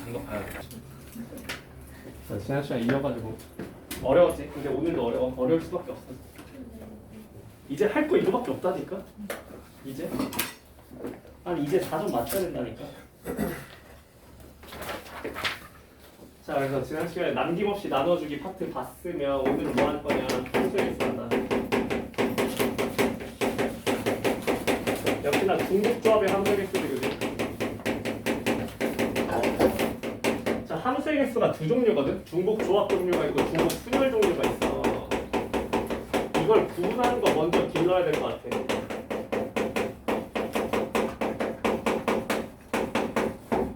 단거 봐야 돼. 자, 지난 시간 이어가지고 어려웠지? 근데 오늘도 어려울 수밖에 없어. 이제 할 거 이거밖에 없다니까? 이제? 아니 이제 4점 맞춰야 된다니까? 자, 그래서 지난 시간에 남김없이 나눠주기 파트 봤으면 오늘은 뭐 할 거냐? 함수에서 한다. 역시나 중복조합의 함수의 개수들이거든. 자, 함수의 개수가 두 종류거든. 중복조합 종류가 있고 중복 순열 종류가 있어. 이걸 구분하는 거 먼저 길러야 될 것 같아.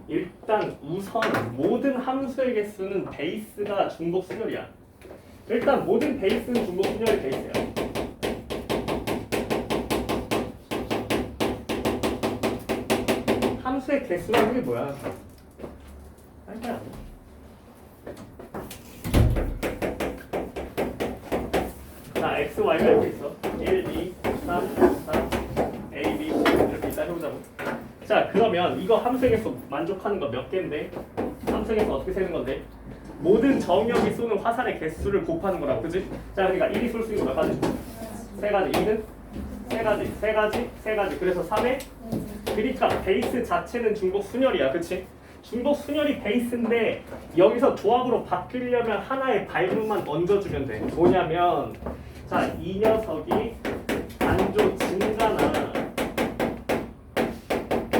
일단 우선 모든 함수의 개수는 베이스가 중복 순열이야. 일단 모든 베이스는 중복 순열의 베이스야. 함수의 개수라는 게 뭐야? 아니야. 자, x, y가 이렇게 있어. 1, 2, 3, 4, a, b 이렇게 일단 해보자고. 자, 그러면 이거 함수의 개수 만족하는 거 몇 개인데? 함수의 개수 어떻게 세는 건데? 모든 정역이 쏘는 화살의 개수를 곱하는 거라고, 그지? 자, 그러니까 1이 쏠 수 있는 거 몇 가지? 세 가지. 2는? 세 가지. 그래서 3에? 그러니까 베이스 자체는 중복 순열이야, 그치? 중복 순열이 베이스인데 여기서 조합으로 바뀌려면 하나의 발문만 얹어주면 돼. 뭐냐면, 자, 이 녀석이 단조 증가나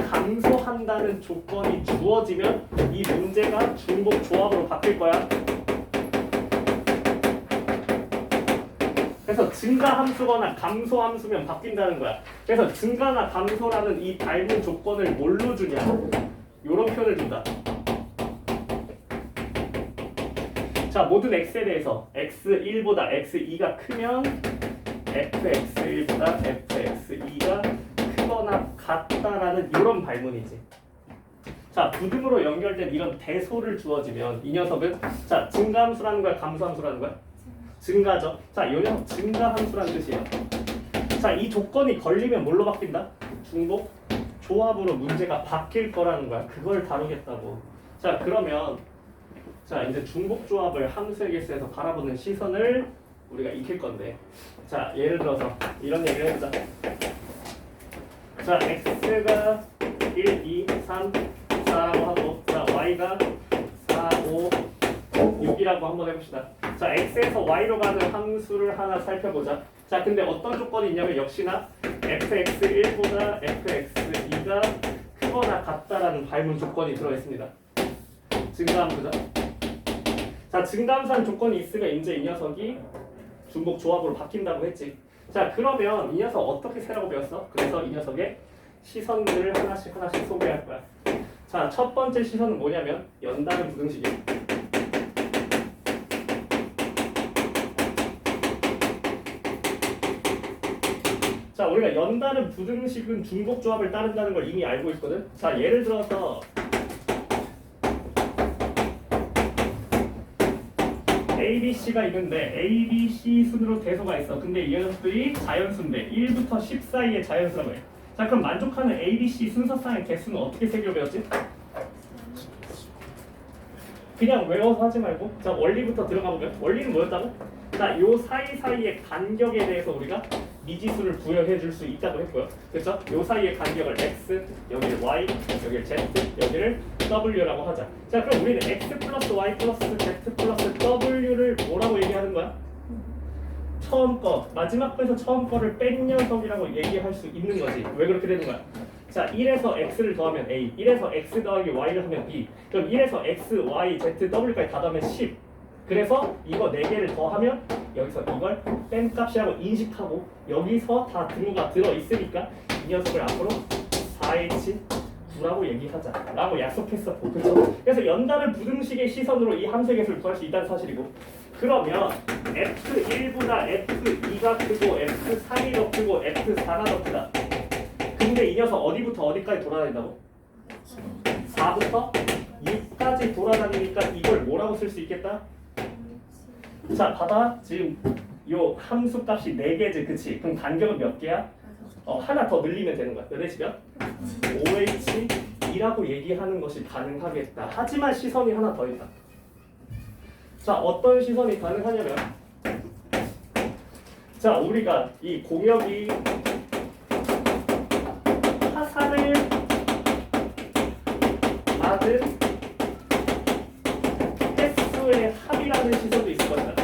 감소한다는 조건이 주어지면 이 문제가 중복 조합으로 바뀔 거야. 그래서 증가 함수거나 감소 함수면 바뀐다는 거야. 그래서 증가나 감소라는 이 발문 조건을 뭘로 주냐? 요런 표현을 준다. 자, 모든 x에 대해서 x1보다 x2가 크면 fx1보다 fx2가 크거나 같다라는 이런 발문이지. 자, 부등으로 연결된 이런 대소를 주어지면 이 녀석은, 자, 증가함수라는 거야, 감소함수라는 거야? 증가죠. 자, 이 녀석 증가함수라는 뜻이에요. 자, 이 조건이 걸리면 뭘로 바뀐다? 중복 조합으로 문제가 바뀔 거라는 거야. 그걸 다루겠다고. 자, 그러면 자, 이제 중복 조합을 함수의 개수에서 바라보는 시선을 우리가 익힐 건데, 자, 예를 들어서 이런 얘기를 해보자. 자, x가 1, 2, 3, 4라고 하고, 자, y가 4, 5, 6이라고 한번 해봅시다. 자, x에서 y로 가는 함수를 하나 살펴보자. 자, 근데 어떤 조건이 있냐면 역시나 fx1보다 fx2가 크거나 같다라는 발문 조건이 들어있습니다. 증가함수죠. 자, 증가함수라는 조건이 있으면 이제 이 녀석이 중복 조합으로 바뀐다고 했지. 자, 그러면 이 녀석 어떻게 세라고 배웠어? 그래서 이 녀석의 시선들을 하나씩 소개할 거야. 자, 첫 번째 시선은 뭐냐면 연다는 부등식이야. 자, 우리가 연다는 부등식은 중복 조합을 따른다는 걸 이미 알고 있거든. 자, 예를 들어서 A, B, C가 있는데 A, B, C 순으로 대소가 있어. 근데 이 녀석들이 자연수인데 1부터 10 사이의 자연수라고 해. 자, 그럼 만족하는 A, B, C 순서상의 개수는 어떻게 세기로 배웠지? 그냥 외워서 하지 말고, 자, 원리부터 들어가 보면 원리는 뭐였다고? 자, 요 사이사이의 간격에 대해서 우리가 미지수를 부여해 줄 수 있다고 했고요. 그렇죠? 요 사이의 간격을 x, 여기를 y, 여기를 z, 여기를 w라고 하자. 자, 그럼 우리는 x 플러스 y 플러스 z 플러스 w를 뭐라고 얘기하는 거야? 처음 거, 마지막 거에서 처음 거를 뺀 녀석이라고 얘기할 수 있는 거지. 왜 그렇게 되는 거야? 자, 1에서 x를 더하면 a, 1에서 x 더하기 y를 하면 b, 그럼 1에서 x, y, z, w까지 다 더하면 10. 그래서 이거 4개를 더하면 여기서 이걸 뺀 값이라고 인식하고 여기서 다 등호가 들어있으니까 이 녀석을 앞으로 4h9라고 얘기하자 라고 약속했었고, 그렇죠? 그래서 연다는 부등식의 시선으로 이 함수의 개수를 구할 수 있다는 사실이고, 그러면 f1보다 f2가 크고 f3이 더 크고 f4가 더 크다. 근데 이 녀석 어디부터 어디까지 돌아다닌다고? 4부터 6까지 돌아다니니까 이걸 뭐라고 쓸 수 있겠다? 자, 봐봐. 지금 요 함수 값이 4개지, 그치? 그럼 간격은 몇 개야? 하나 더 늘리면 되는 거야. 몇 h면? 5h 2라고 얘기하는 것이 가능하겠다. 하지만 시선이 하나 더 있다. 자, 어떤 시선이 가능하냐면, 자, 우리가 이 공역이 화살을 맞은 횟수의 합이라는 시선도 있을 것이다.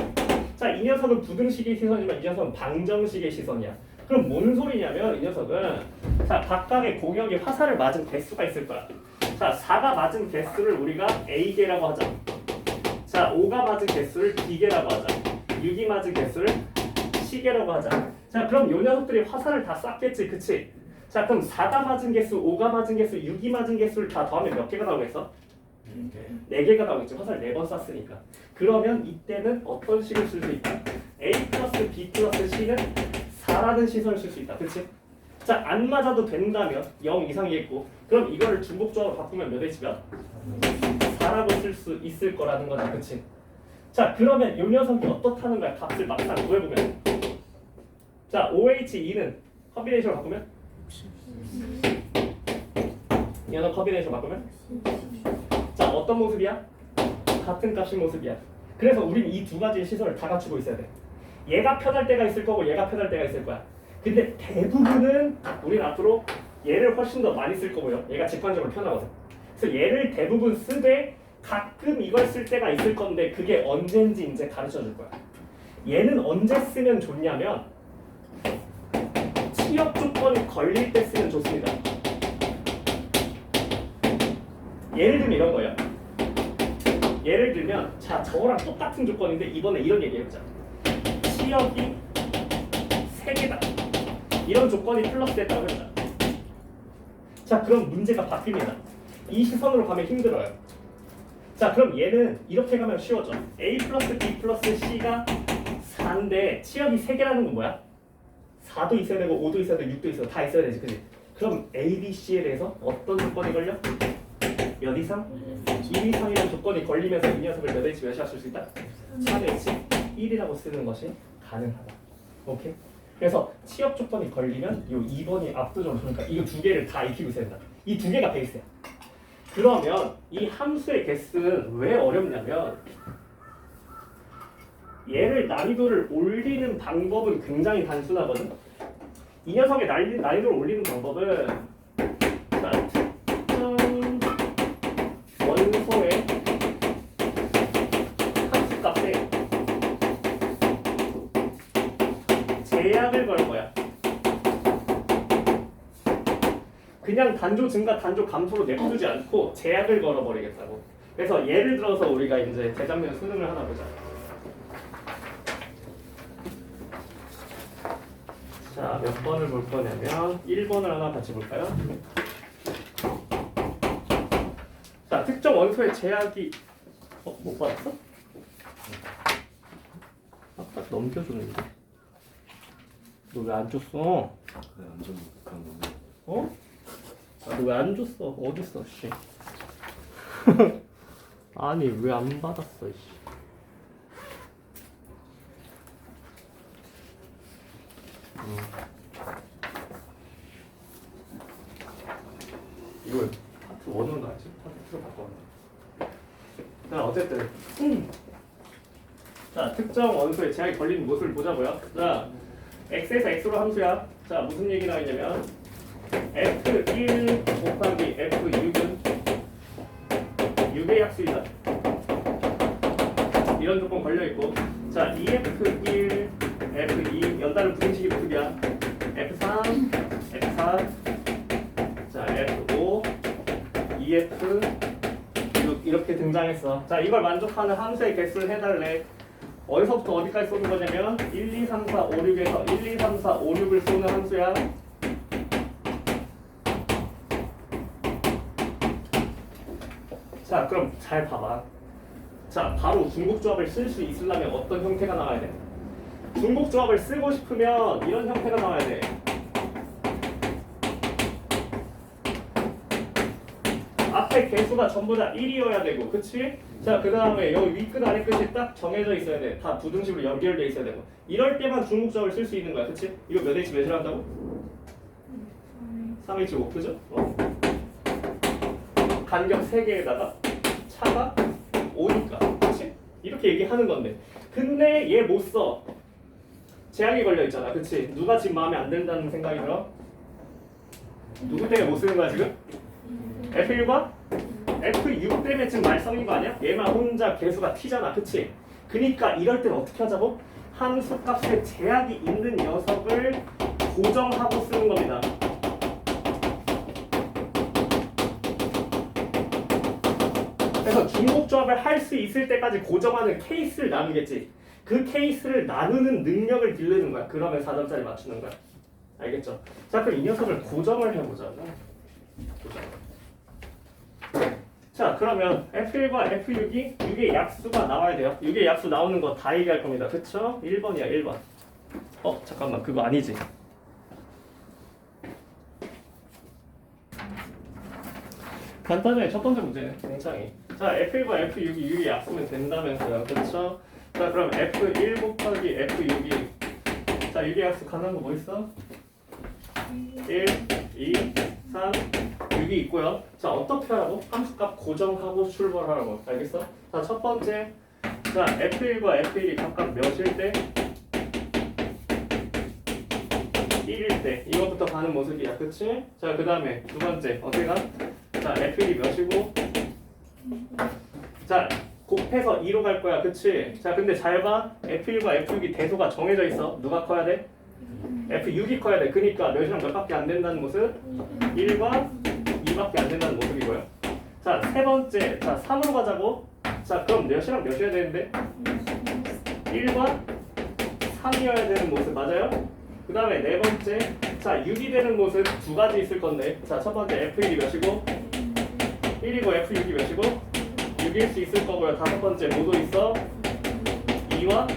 자, 이 녀석은 부등식의 시선이지만 이 녀석은 방정식의 시선이야. 그럼 뭔 소리냐면 이 녀석은 자, 각각의 공역이 화살을 맞은 개수가 있을 거야. 자, 4가 맞은 개수를 우리가 A개라고 하자. 자, 5가 맞은 개수를 B개라고 하자. 6이 맞은 개수를 C개라고 하자. 자, 그럼 요 녀석들이 화살을 다 쐈겠지, 그치? 자, 그럼 4가 맞은 개수, 5가 맞은 개수, 6이 맞은 개수를 다 더하면 몇 개가 나오겠어? 4개가 나오겠지. 화살 4번 쐈으니까. 그러면 이때는 어떤 식을 쓸 수 있다? A 플러스 B 플러스 C는 4라는 시선을 쓸 수 있다. 그치? 자, 안 맞아도 된다면 0 이상이겠고, 그럼 이거를 중복조합으로 바꾸면 몇 H가? 4라고 쓸 수 있을 거라는 거다. 그치? 자, 그러면 이 녀석이 어떻다는 거야? 값을 막상 구해보면. 자, OH2는 컨비네이션을 바꾸면? 이 녀석 컨비네이션 바꾸면? 자, 어떤 모습이야? 같은 값인 모습이야. 그래서 우린 이 두 가지의 시선을 다 갖추고 있어야 돼. 얘가 편할 때가 있을 거고 얘가 편할 때가 있을 거야. 근데 대부분은 우린 앞으로 얘를 훨씬 더 많이 쓸 거고요. 얘가 직관적으로 편하거든. 그래서 얘를 대부분 쓰되 가끔 이걸 쓸 때가 있을 건데 그게 언젠지 이제 가르쳐 줄 거야. 얘는 언제 쓰면 좋냐면 취업 조건이 걸릴 때 쓰면 좋습니다. 예를 들면 이런 거예요. 예를 들면 자, 저거랑 똑같은 조건인데 이번에 이런 얘기 해보자. 취업이 3개다. 이런 조건이 플러스 됐다고 해보자. 자, 그럼 문제가 바뀝니다. 이 시선으로 가면 힘들어요. 자, 그럼 얘는 이렇게 가면 쉬워져. A 플러스 B 플러스 C가 4인데 취업이 3개라는 건 뭐야? 4도 있어야 되고 5도 있어야 되고 6도 있어야 되고 다 있어야 되지, 그치? 그럼 A, B, C에 대해서 어떤 조건이 걸려? 몇 이상? 2 이상이라는 조건이 걸리면서 이 녀석을 몇 H 몇이라 쓸 수 있다? 3H 1이라고 쓰는 것이 가능하다. 오케이? 그래서 취업 조건이 걸리면 이 2번이 압도적으로 그러니까 이거 두 개를 다 익히고 있어야 된다. 이 두 개가 베이스야. 그러면 이 함수의 개수는 왜 어렵냐면 얘를 난이도를 올리는 방법은 굉장히 단순하거든. 이 녀석의 난이도를 올리는 방법은 자, 특정 원소의 함수값에 제약을 걸 거야. 그냥 단조 증가, 단조 감소로 내두지 않고 제약을 걸어버리겠다고. 그래서 예를 들어서 우리가 이제 재작년 수능을 하나 보자. 자, 몇 번을 볼 거냐면 1번을 하나 같이 볼까요? 자, 특정 원소의 제약이 못 받았어? 아까 넘겨줬는데 너 왜 안 줬어? 그래 완전 그런 거네. 어? 아, 너 왜 안 줬어? 어딨어, 씨. 아니, 왜 안 받았어, 씨. 이걸 파트 1으로 나왔지? 파트 2로 바꿔놨네. 자, 어쨌든 자, 특정 원소에 제약이 걸리는 모습을 보자고요. 자, x에서 x로 함수야. 자, 무슨 얘기 나왔냐면 F1 곱하기 F6은 6의 약수이다. 이런 조건 걸려있고, 자, EF1, F2 연달은 부등식의 모습이야. F3, F4, 자, F5, EF 6 이렇게 등장했어. 자, 이걸 만족하는 함수의 개수를 해달래. 어디서부터 어디까지 쏘는 거냐면 1, 2, 3, 4, 5, 6에서 1, 2, 3, 4, 5, 6을 쏘는 함수야. 자, 그럼 잘 봐봐. 자, 바로 중복조합을 쓸 수 있으려면 어떤 형태가 나와야 돼? 중복조합을 쓰고 싶으면 이런 형태가 나와야 돼. 앞에 개수가 전부 다 1이어야 되고, 그치? 자, 그 다음에 여기 윗끝 아래 끝이 딱 정해져 있어야 돼. 다 부등식으로 연결돼 있어야 되고. 이럴 때만 중복조합을 쓸 수 있는 거야, 그치? 이거 몇 H 몇이라 한다고? 3H5, 그죠? 간격 3개에다가 차가 5니까 그치? 이렇게 얘기하는 건데 근데 얘 못 써. 제약이 걸려 있잖아 그치? 누가 지금 마음에 안 든다는 생각이 들어? 누구 때문에 못 쓰는 거야 지금? F1과 F6 때문에 지금 말썽인 거 아니야? 얘만 혼자 개수가 T잖아 그치? 그니까 이럴 땐 어떻게 하자고? 함수 값에 제약이 있는 녀석을 고정하고 쓰는 겁니다. 그래서 중복조합을 할 수 있을 때까지 고정하는 케이스를 나누겠지. 그 케이스를 나누는 능력을 기르는 거야. 그러면 4점짜리 맞추는 거야. 알겠죠? 자 그럼 이 녀석을 고정을 해보자. 고정. 자 그러면 F1과 F6이 6의 약수가 나와야 돼요. 6의 약수 나오는 거 다 얘기할 겁니다. 그쵸? 1번이야 1번. 잠깐만 그거 아니지. 간단해. 첫 번째 문제는 굉장히. 자 F1과 F6이 6의 약수면 된다면서요. 그쵸? 자 그럼 F1 곱하기 F6이 자 6의 약수 가능한 거 뭐 있어? 1, 2, 3, 6이 있고요. 자 어떻게 하라고? 함수값 고정하고 출발하라고. 알겠어? 자 첫 번째 자 F1과 F1이 각각 몇일 때? 1일 때 이것부터 가는 모습이야. 그치? 자 그 다음에 두 번째 어떻게 가? 자 F1이 몇이고 자 곱해서 2로 갈 거야. 그치? 자 근데 잘 봐. F1과 F6이 대소가 정해져 있어. 누가 커야 돼? F6이 커야 돼. 그니까 몇이랑 몇밖에 안 된다는 모습 1과 2밖에 안 된다는 모습이고요. 자 세 번째 자 3으로 가자고. 자 그럼 몇이랑 몇이어야 되는데 1과 3이어야 되는 모습 맞아요? 그 다음에 네 번째 자 6이 되는 모습 두 가지 있을 건데 자 첫 번째 F1이 몇이고 1이고 F6이 몇이고 6일 수 있을 거고요. 다섯 번째 뭐도 있어? 2와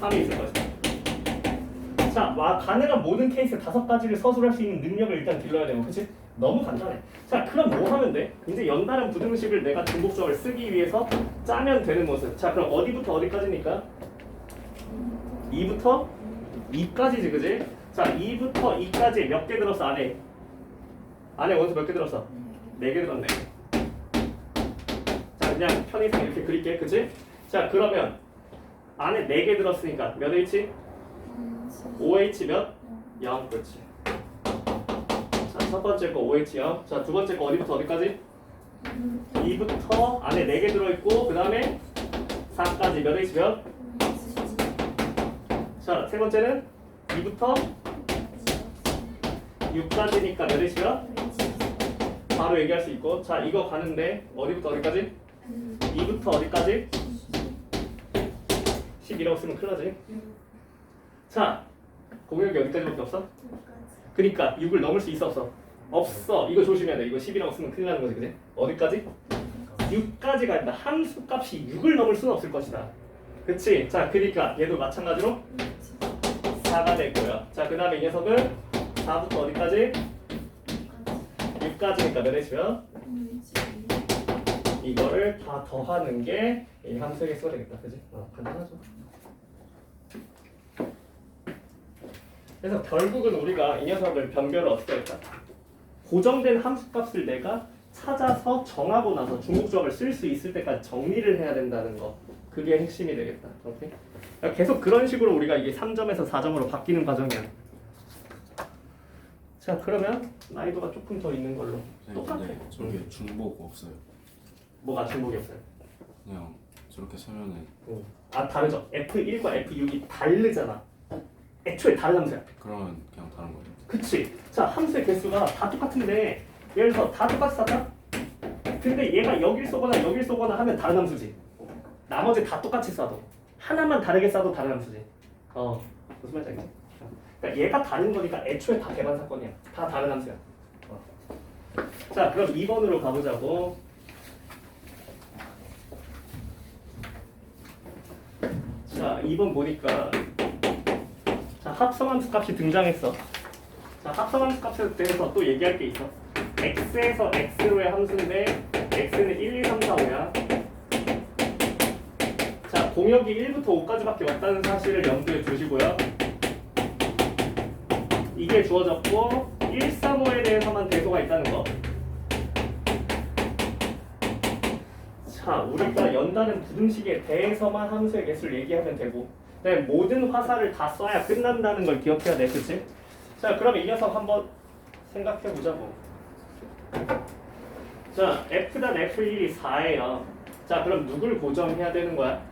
3이 있을 것이다. 자, 가능한 모든 케이스 5가지를 서술할 수 있는 능력을 일단 길러야 되고, 그치? 너무 간단해. 자, 그럼 뭐 하면 돼? 이제 연달은 부등식을 내가 중복조합을 쓰기 위해서 짜면 되는 모습. 자, 그럼 어디부터 어디까지니까? 2부터 2까지지, 그지? 자, 2부터 2까지 몇 개 들었어, 안에? 안에 원수 몇 개 들었어? 4개 들었네. 자, 그냥 편의상 이렇게 그릴게, 그치? 자, 그러면 안에 4개 들었으니까 몇 H? 5H 몇? 0 그렇지. 자, 첫 번째 거 5H 0. 자, 두 번째 거 어디부터 어디까지? 2부터 안에 4개 들어있고 그 다음에 4까지 몇 H 몇? 자, 세 번째는 2부터 6까지니까 몇 H 몇? 바로 얘기할 수 있고. 자, 이거 가는데 어디부터 어디까지? 2부터 어디까지? 10이라고 쓰면 큰일 나지. 자, 공역이 어디까지밖에 없어? 그러니까 6을 넘을 수 있어 없어? 없어. 이거 조심해야 돼. 이거 10이라고 쓰면 큰일 나는 거지, 그지? 어디까지? 6까지 가 있다. 함수 값이 6을 넘을 수는 없을 것이다. 그치? 자, 그러니까 얘도 마찬가지로 4가 될 거야. 자, 그 다음에 이 녀석은 4부터 어디까지? 6까지니까 몇 H면? 이거를 다 더하는 게 이 함수에게 써야 되겠다. 그지? 간단하죠. 그래서 결국은 우리가 이 녀석을 변별을 어떻게 할까? 고정된 함수값을 내가 찾아서 정하고 나서 중복조합을 쓸 수 있을 때까지 정리를 해야 된다는 거. 그게 핵심이 되겠다. 오케이? 그러니까 계속 그런 식으로 우리가 이게 3점에서 4점으로 바뀌는 과정이야. 자, 그러면 난이도가 조금 더 있는 걸로. 똑같아. 근데 저게 중복 없어요. 뭐가 중복이 없어요? 그냥 저렇게 쓰면은 다르죠. F1과 F6이 다르잖아. 애초에 다른 함수야. 그러면 그냥 다른 거예요. 그치? 자, 함수의 개수가 다 똑같은데 예를 들어서 다 똑같이 썼다? 근데 얘가 여길 쏘거나 하면 다른 함수지. 나머지 다 똑같이 쏴도 하나만 다르게 쏴도 다른 함수지. 무슨 말인지 알겠지? 그러니까 얘가 다른 거니까 애초에 다 배반 사건이야. 다 다른 함수야. 자, 그럼 2번으로 가보자고. 자, 2번 보니까 자, 합성함수 값이 등장했어. 자, 합성함수 값에 대해서 또 얘기할 게 있어. x에서 x로의 함수인데 x는 1, 2, 3, 4, 5야. 자, 공역이 1부터 5까지밖에 없다는 사실을 염두에 두시고요. 이게 주어졌고 1, 3, 5에 대해서만 대소가 있다는 거. 자, 우리가 연다는 부등식에 대해서만 함수의 개수를 얘기하면 되고, 그다음에 모든 화살을 다 써야 끝난다는 걸 기억해야 돼, 그치? 자, 그럼 이 녀석 한번 생각해 보자고. 자, F단 F1이 4예요. 자, 그럼 누굴 고정해야 되는 거야?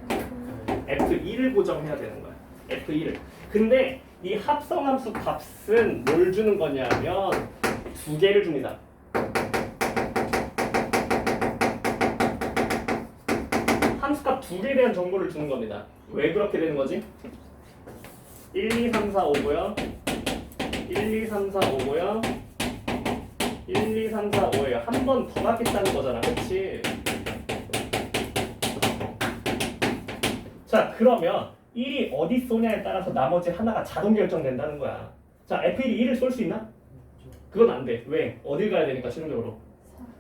F2를 고정해야 되는 거야. F2를. 근데 이 합성함수 값은 뭘 주는 거냐면 두 개를 줍니다. 함수값 두 개에 대한 정보를 주는 겁니다. 왜 그렇게 되는 거지? 1, 2, 3, 4, 5고요. 1, 2, 3, 4, 5고요. 1, 2, 3, 4, 5예요. 한 번 더 가겠다는 거잖아. 그치? 자, 그러면 1이 어디 쏘냐에 따라서 나머지 하나가 자동 결정된다는 거야. 자, F1이 1을 쏠 수 있나? 그건 안 돼. 왜? 어딜 가야 되니까 최종적으로?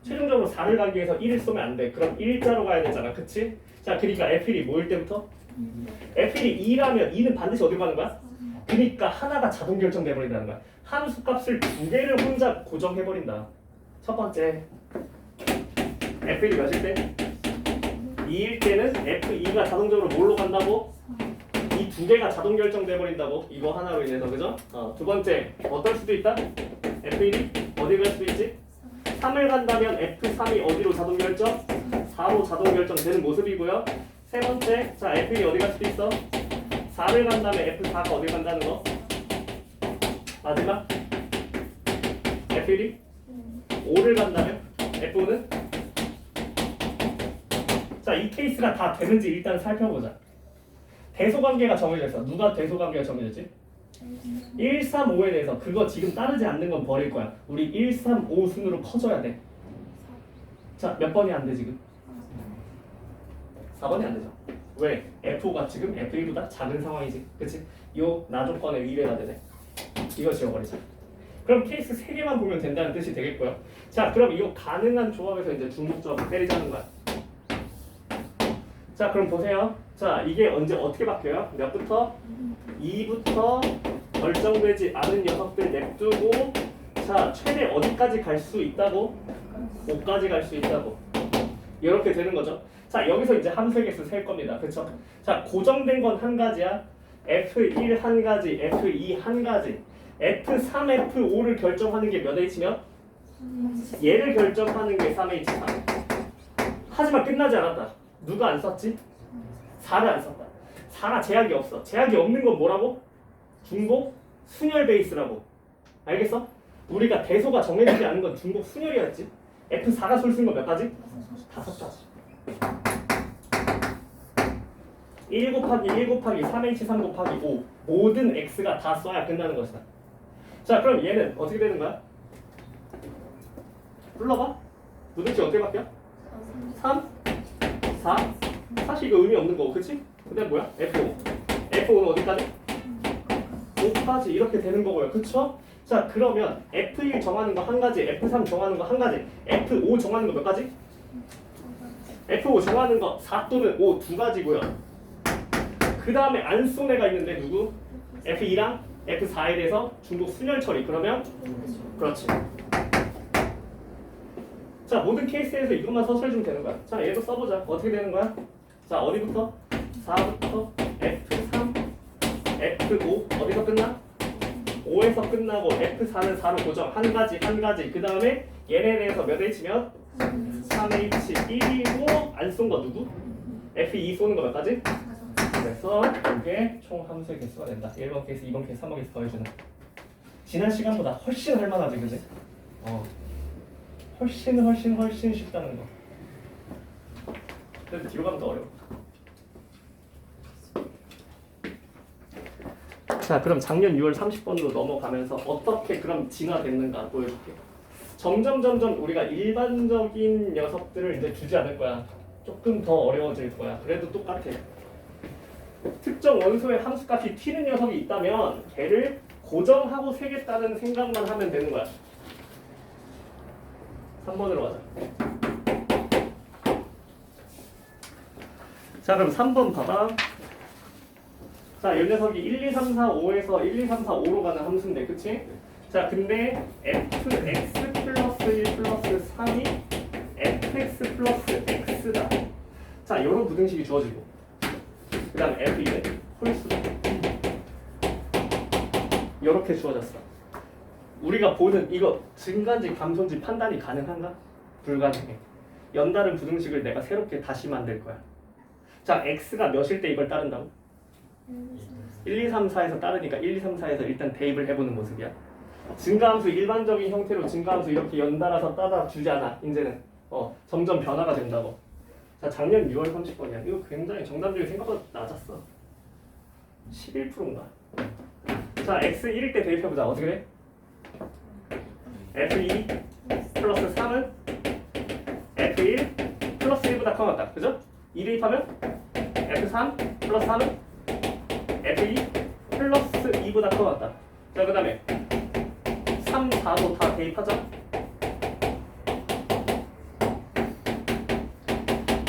최종적으로 4를 가기 위해서 1을 쏘면 안 돼. 그럼 1자로 가야 되잖아. 그치? 자, 그러니까 F1이 뭐일 때부터? F1이 2라면 2는 반드시 어디로 가는 거야? 그러니까 하나가 자동 결정돼 버린다는 거야. 함수 값을 두 개를 혼자 고정해 버린다. 첫 번째, F1이 몇일 때? 2일 때는 F2가 자동적으로 뭘로 간다고? 이 두 개가 자동 결정돼 버린다고. 이거 하나로 인해서, 그죠? 두 번째, 어떨 수도 있다? F1이 어디 갈 수도 있지? 3을 간다면 F3이 어디로 자동 결정? 4로 자동 결정되는 모습이고요. 세 번째, 자, F1이 어디 갈 수도 있어? 4를 간다면 F4가 어디 간다는 거? 마지막, F1이 5를 간다면 F5는? 자, 이 케이스가 다 되는지 일단 살펴보자. 대소관계가 정해져 있어. 누가 대소관계가 정해졌지? 1, 3, 5에 대해서 그거 지금 따르지 않는 건 버릴 거야. 우리 1, 3, 5 순으로 커져야 돼. 자, 몇 번이 안 돼 지금? 4번이 안 되죠. 왜? F5가 지금 F1보다 작은 상황이지. 그치? 요 나조건에 위배가 되네. 이거 지워버리자. 그럼 케이스 3개만 보면 된다는 뜻이 되겠고요. 자, 그럼 이거 가능한 조합에서 이제 중복조합을 때리자는 거야. 자, 그럼 보세요. 자, 이게 언제 어떻게 바뀌어요? 몇부터? 2부터 결정되지 않은 녀석들 냅두고, 자, 최대 어디까지 갈 수 있다고? 5까지 갈 수 있다고. 이렇게 되는 거죠. 자, 여기서 이제 함수의 개수 셀 겁니다. 그쵸? 자, 고정된 건 한 가지야. F1 한 가지, F2 한 가지. F3, F5를 결정하는 게 몇 H면? 얘를 결정하는 게 3H3. 하지만 끝나지 않았다. 누가 안 썼지? 4를 안 썼다. 4가 제약이 없어. 제약이 없는 건 뭐라고? 중복 순열 베이스라고. 알겠어? 우리가 대소가 정해지지 않은 건 중복 순열이었지. F4가 쏠 수 있는 건 몇 가지? 5가지. 1 곱하기 1 곱하기 3H3 곱하기 5 모든 X가 다 써야 끝나는 것이다. 자, 그럼 얘는 어떻게 되는 거야? 불러봐. 무등식 어떻게 바뀌어? 3, 4. 사실 이거 의미 없는 거고, 그치? 그 다음 뭐야? F5. F5는 어디까지? 5까지 이렇게 되는 거고요. 그쵸? 자, 그러면 F1 정하는 거 한 가지, F3 정하는 거 한 가지, F5 정하는 거 몇 가지? F5 정하는 거 4 또는 5 두 가지고요. 그 다음에 안 쏜 애가 있는데 누구? F2랑 F4에 대해서 중복 순열 처리. 그러면 그렇지. 자, 모든 케이스에서 이것만 서술해주면 되는 거야. 자, 얘도 써보자. 어떻게 되는 거야? 자, 어디부터? 4부터 F3, F5 어디서 끝나? 5에서 끝나고 F4는 4로 고정. 한 가지, 한 가지. 그 다음에 얘네에 대해서 몇 H면? 3H1이고 안 쏜 거 누구? F2 쏘는 거 몇 가지? 그래서 이게 총 함수의 개수가 된다. 1번 케이스, 2번 케이스, 3번 케이스 더해주는. 지난 시간보다 훨씬 할만하지, 그지? 훨씬 쉽다는 거. 그래도 뒤로 가면 더 어려워. 자, 그럼 작년 6월 30번으로 넘어가면서 어떻게 그럼 진화됐는가 보여줄게. 점점 우리가 일반적인 녀석들을 이제 주지 않을 거야. 조금 더 어려워질 거야. 그래도 똑같아. 특정 원소의 함수값이 튀는 녀석이 있다면 걔를 고정하고 세겠다는 생각만 하면 되는 거야. 3번으로 가자. 자, 그럼 3번 봐봐. 자, 이 녀석이 1, 2, 3, 4, 5에서 1, 2, 3, 4, 5로 가는 함수인데, 그치? 자, 근데 fx 플러스 1 플러스 3이 fx 플러스 x다. 부등식이 주어지고 그 다음에 F2는 홀수 이렇게 주어졌어. 우리가 보는 이거 증가인지 감소인지 판단이 가능한가? 불가능해. 연다른 부등식을 내가 새롭게 다시 만들 거야. 자, x가 몇일 때 이걸 따른다고? 1, 2, 3, 4에서 따르니까 1, 2, 3, 4에서 일단 대입을 해보는 모습이야. 증가함수 일반적인 형태로 증가함수 이렇게 연달아서 따라 주잖아. 이제는 점점 변화가 된다고. 자, 작년 6월 30번이야. 이거 굉장히 정답률이 생각보다 낮았어. 11%인가? 자, x 1일 때 대입해보자. 어떻게 돼? f2 플러스 3은 f1 플러스 1보다 커졌다. 그죠? 2 대입하면 f3 플러스 3은 f2 플러스 2보다 커졌다. 자, 그 다음에 3, 4도 다 대입하자.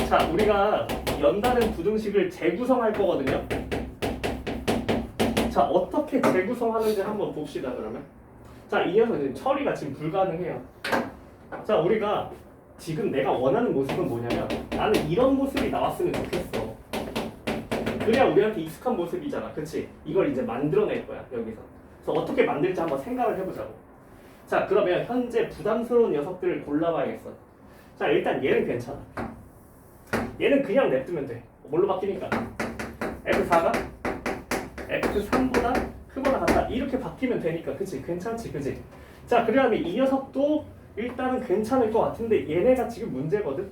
자, 우리가 연다른 부등식을 재구성할 거거든요. 자, 어떻게 재구성하는지 한번 봅시다. 그러면 자, 이 녀석은 처리가 지금 불가능해요. 자, 우리가 지금 내가 원하는 모습은 뭐냐면 나는 이런 모습이 나왔으면 좋겠어. 그래야 우리한테 익숙한 모습이잖아. 그치? 이걸 이제 만들어낼 거야 여기서. 그래서 어떻게 만들지 한번 생각을 해보자고. 자, 그러면 현재 부담스러운 녀석들을 골라봐야겠어. 자, 일단 얘는 괜찮아. 얘는 그냥 냅두면 돼. 뭘로 바뀌니까? F4가 F3보다 크거나 같다. 이렇게 바뀌면 되니까. 그치? 괜찮지? 그치? 자, 그러면 이 녀석도 일단은 괜찮을 것 같은데 얘네가 지금 문제거든?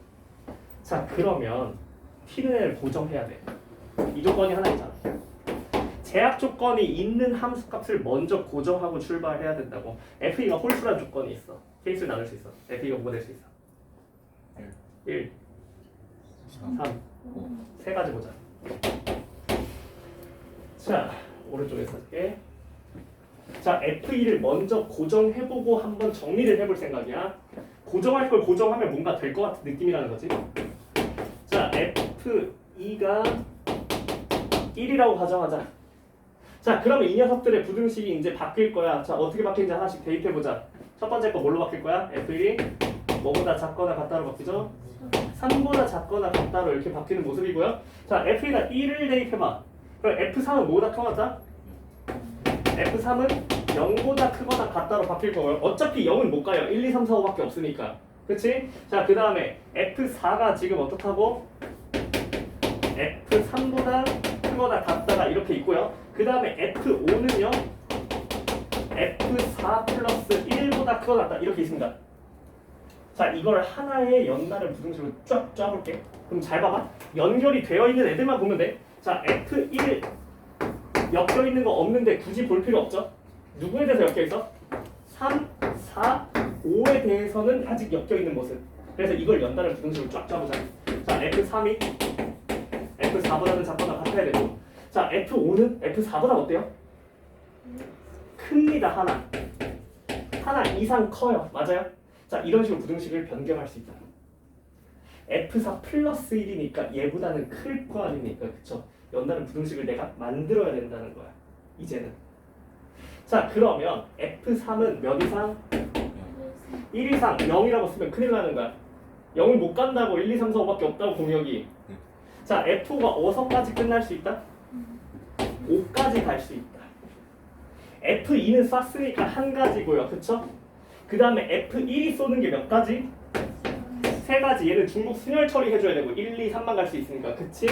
자, 그러면 T를 고정해야 돼. 이 조건이 하나 있잖아. 제약 조건이 있는 함수 값을 먼저 고정하고 출발해야 된다고. F2가 홀수란 조건이 있어. 케이스를 나눌 수 있어. F2가 뭐가 될 수 있어? 1, 3, 5. 세 가지 보자. 자, 오른쪽에 쓸게. 자, F2를 먼저 고정해보고 한번 정리를 해볼 생각이야. 고정할 걸 고정하면 뭔가 될 것 같은 느낌이라는 거지. 자, F2가 1이라고 가정하자. 자, 그러면 이 녀석들의 부등식이 이제 바뀔 거야. 자, 어떻게 바뀌는지 하나씩 대입해보자. 첫 번째 거 뭘로 바뀔 거야? F1이 뭐보다 작거나 같다로 바뀌죠? 3보다 작거나 같다로 이렇게 바뀌는 모습이고요. 자, F1가 1을 대입해봐. 그럼 F3은 뭐보다 크거나? F3은 0보다 크거나 같다로 바뀔 거고요. 어차피 0은 못 가요. 1, 2, 3, 4, 5밖에 없으니까. 그치? 자, 그 다음에 F4가 지금 어떻다고? F3보다 크거나 같다가 이렇게 있고요. 그 다음에 F5는요. F4 플러스 1보다 크거나 같다. 이렇게 있습니다. 자, 이걸 하나의 연달은 부등식으로 쫙 짜볼게. 그럼 잘 봐봐. 연결이 되어 있는 애들만 보면 돼. 자, F1 엮여 있는 거 없는데 굳이 볼 필요 없죠? 누구에 대해서 엮여 있어? 3, 4, 5에 대해서는 아직 엮여 있는 모습. 그래서 이걸 연달은 부등식으로 쫙 짜보자. 자, F3이 F4보다는 작거나 같아야 되고. 자, F5는 F4보다 어때요? 큽니다. 하나 이상 커요. 맞아요? 자, 이런 식으로 부등식을 변경할 수 있다. F4 플러스 1이니까 얘보다는 클 거 아닙니까? 그쵸? 연다른 부등식을 내가 만들어야 된다는 거야. 이제는. 자, 그러면 F3은 몇 이상? 1 이상 0이라고 쓰면 큰일 나는 거야. 0을 못 간다고 1, 2, 3, 4, 5밖에 없다고 공역이. 자, F5가 5서까지 끝날 수 있다? 5까지 갈 수 있다. F2는 쐈으니까 한 가지고요. 그쵸? 그 다음에 F1이 쏘는 게 몇 가지? 세 가지. 얘는 중복 순열 처리해줘야 되고 1, 2, 3만 갈 수 있으니까. 그치?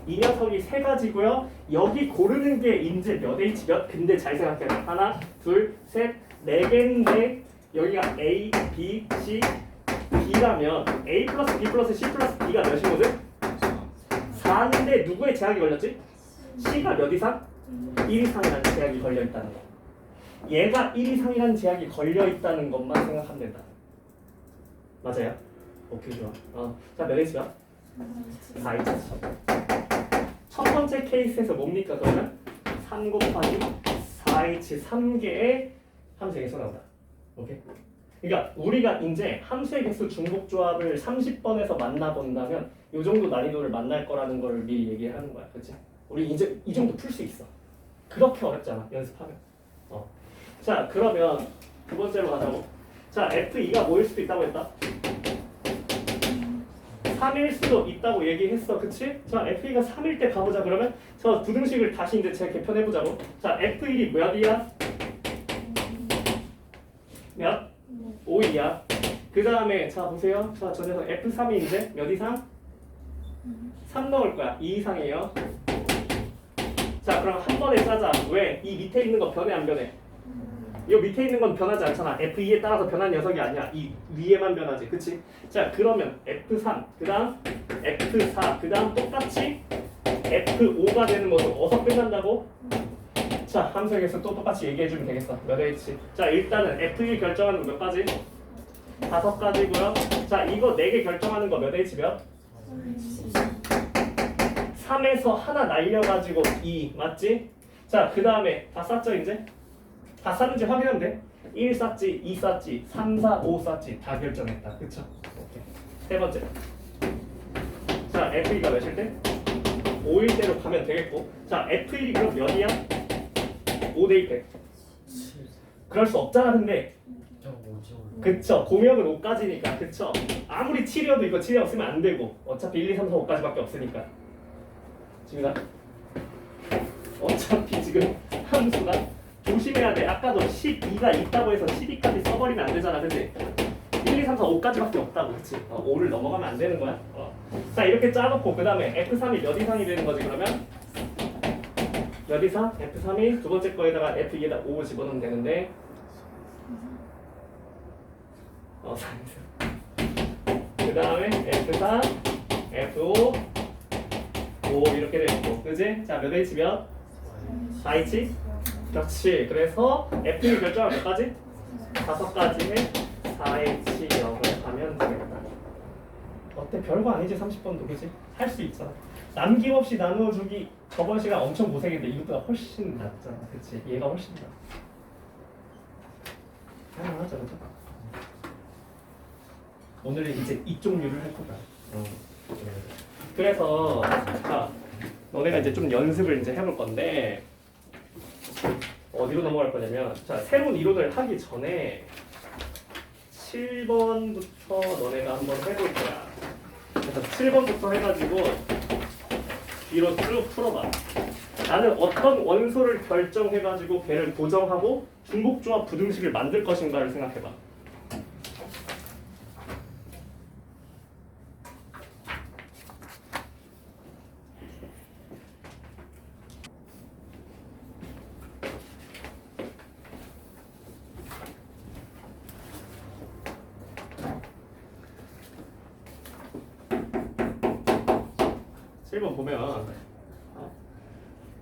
이 녀석이 세 가지고요. 여기 고르는 게 이제 몇 H 몇? 근데 잘 생각해. 하나, 둘, 셋, 네 개인데 여기가 A, B, C, D라면 A 플러스 B 플러스 C 플러스 D가 몇이거든? 4인데 누구의 제약이 걸렸지? C가 몇 이상? 1 이상이라는 제약이 걸려있다는 거. 얘가 1 이상이라는 제약이 걸려있다는 것만 생각하면 된다. 맞아요? 오케이, 좋아. 자, 몇 H야? 4H. 첫 번째 케이스에서 뭡니까? 그러면 3 곱하기 4H 3개의 함수의 개수 나온다. 오케이? 그러니까 우리가 이제 함수의 개수 중복 조합을 30번에서 만나본다면 이 정도 난이도를 만날 거라는 걸 미리 얘기하는 거야. 그치? 우리 이제 이 정도 풀 수 있어. 그렇게 어렵잖아. 연습하면. 자, 그러면 두 번째로 가자고. 자, F2가 뭐일 수도 있다고 했다? 3일 수도 있다고 얘기했어, 그치? 자, F2가 3일 때 가보자. 그러면 저 부등식을 다시 이제 재개편해보자고. 자, F1이 몇이야? 몇? 5이야. 그 다음에 자 보세요. 자, 저 녀석 F3이 이제 몇 이상? 3 넣을 거야. 2 이상이에요. 자, 그럼 한 번에 짜자. 왜? 이 밑에 있는 거 변해 안 변해? 이 밑에 있는 건 변하지 않잖아. F2에 따라서 변한 녀석이 아니야. 이 위에만 변하지. 그치? 자, 그러면 F3, 그 다음 F4, 그 다음 똑같이 F5가 되는 모습. 어디서 끝난다고? 자, 함수에서 또 똑같이 얘기해주면 되겠어. 몇 H? 자, 일단은 F1 결정하는 거 몇 가지? 5가지고요. 자, 이거 4개 결정하는 거 몇 H 몇? 3에서 하나 날려가지고 2 맞지? 자, 그 다음에 다 쌌죠 이제? 다 쌌는지 확인하면 돼. 1 쌌지, 2 쌌지, 3, 4, 5 쌌지. 다 결정했다. 그쵸? 오케이. 세 번째. 자, F2가 몇일 때? 5일 때로 가면 되겠고. 자, F1이 그럼 몇이야? 5 대입해. 그럴 수 없잖아. 근데 그쵸, 공역은 5까지니까. 그쵸? 아무리 7이어도 이거 7이 없으면 안 되고 어차피 1, 2, 3, 4, 5까지밖에 없으니까. 지금 어차피 지금 함수가 조심해야 돼. 아까도 12가 있다고 해서 12까지 써버리면 안 되잖아. 근데 1, 2, 3, 4, 5까지밖에 없다고. 그치? 5를 넘어가면 안 되는 거야. 자, 이렇게 짜놓고 그 다음에 F3이 몇 이상이 되는 거지 그러면? 몇 이상? F3이 두 번째 거에다가 F2에다 5 집어넣으면 되는데 4 이상. 그 다음에 F4, F5, 5 이렇게 되고, 그지? 자, 몇 H 몇? 4H? 그렇지. 그래서 F2 결정할 몇 가지? 5가지에 4H 역을 하면 되겠다. 어때? 별거 아니지 30번도, 그지? 할 수 있잖아. 남김없이 나누어주기 저번 시간 엄청 고생했는데 이것보다 훨씬 낫잖아. 그치? 얘가 훨씬 나. 할만하죠, 그죠? 오늘은 이제 이쪽 류를 할 거다. 그래서 자, 너네가 이제 좀 연습을 이제 해볼 건데 어디로 넘어갈 거냐면, 자, 새로운 이론을 하기 전에 7번부터 너네가 한번 해볼 거야. 그래서 7번부터 해가지고 뒤로 쭉 풀어봐. 나는 어떤 원소를 결정해가지고 걔를 고정하고 중복조합 부등식을 만들 것인가를 생각해봐. 보면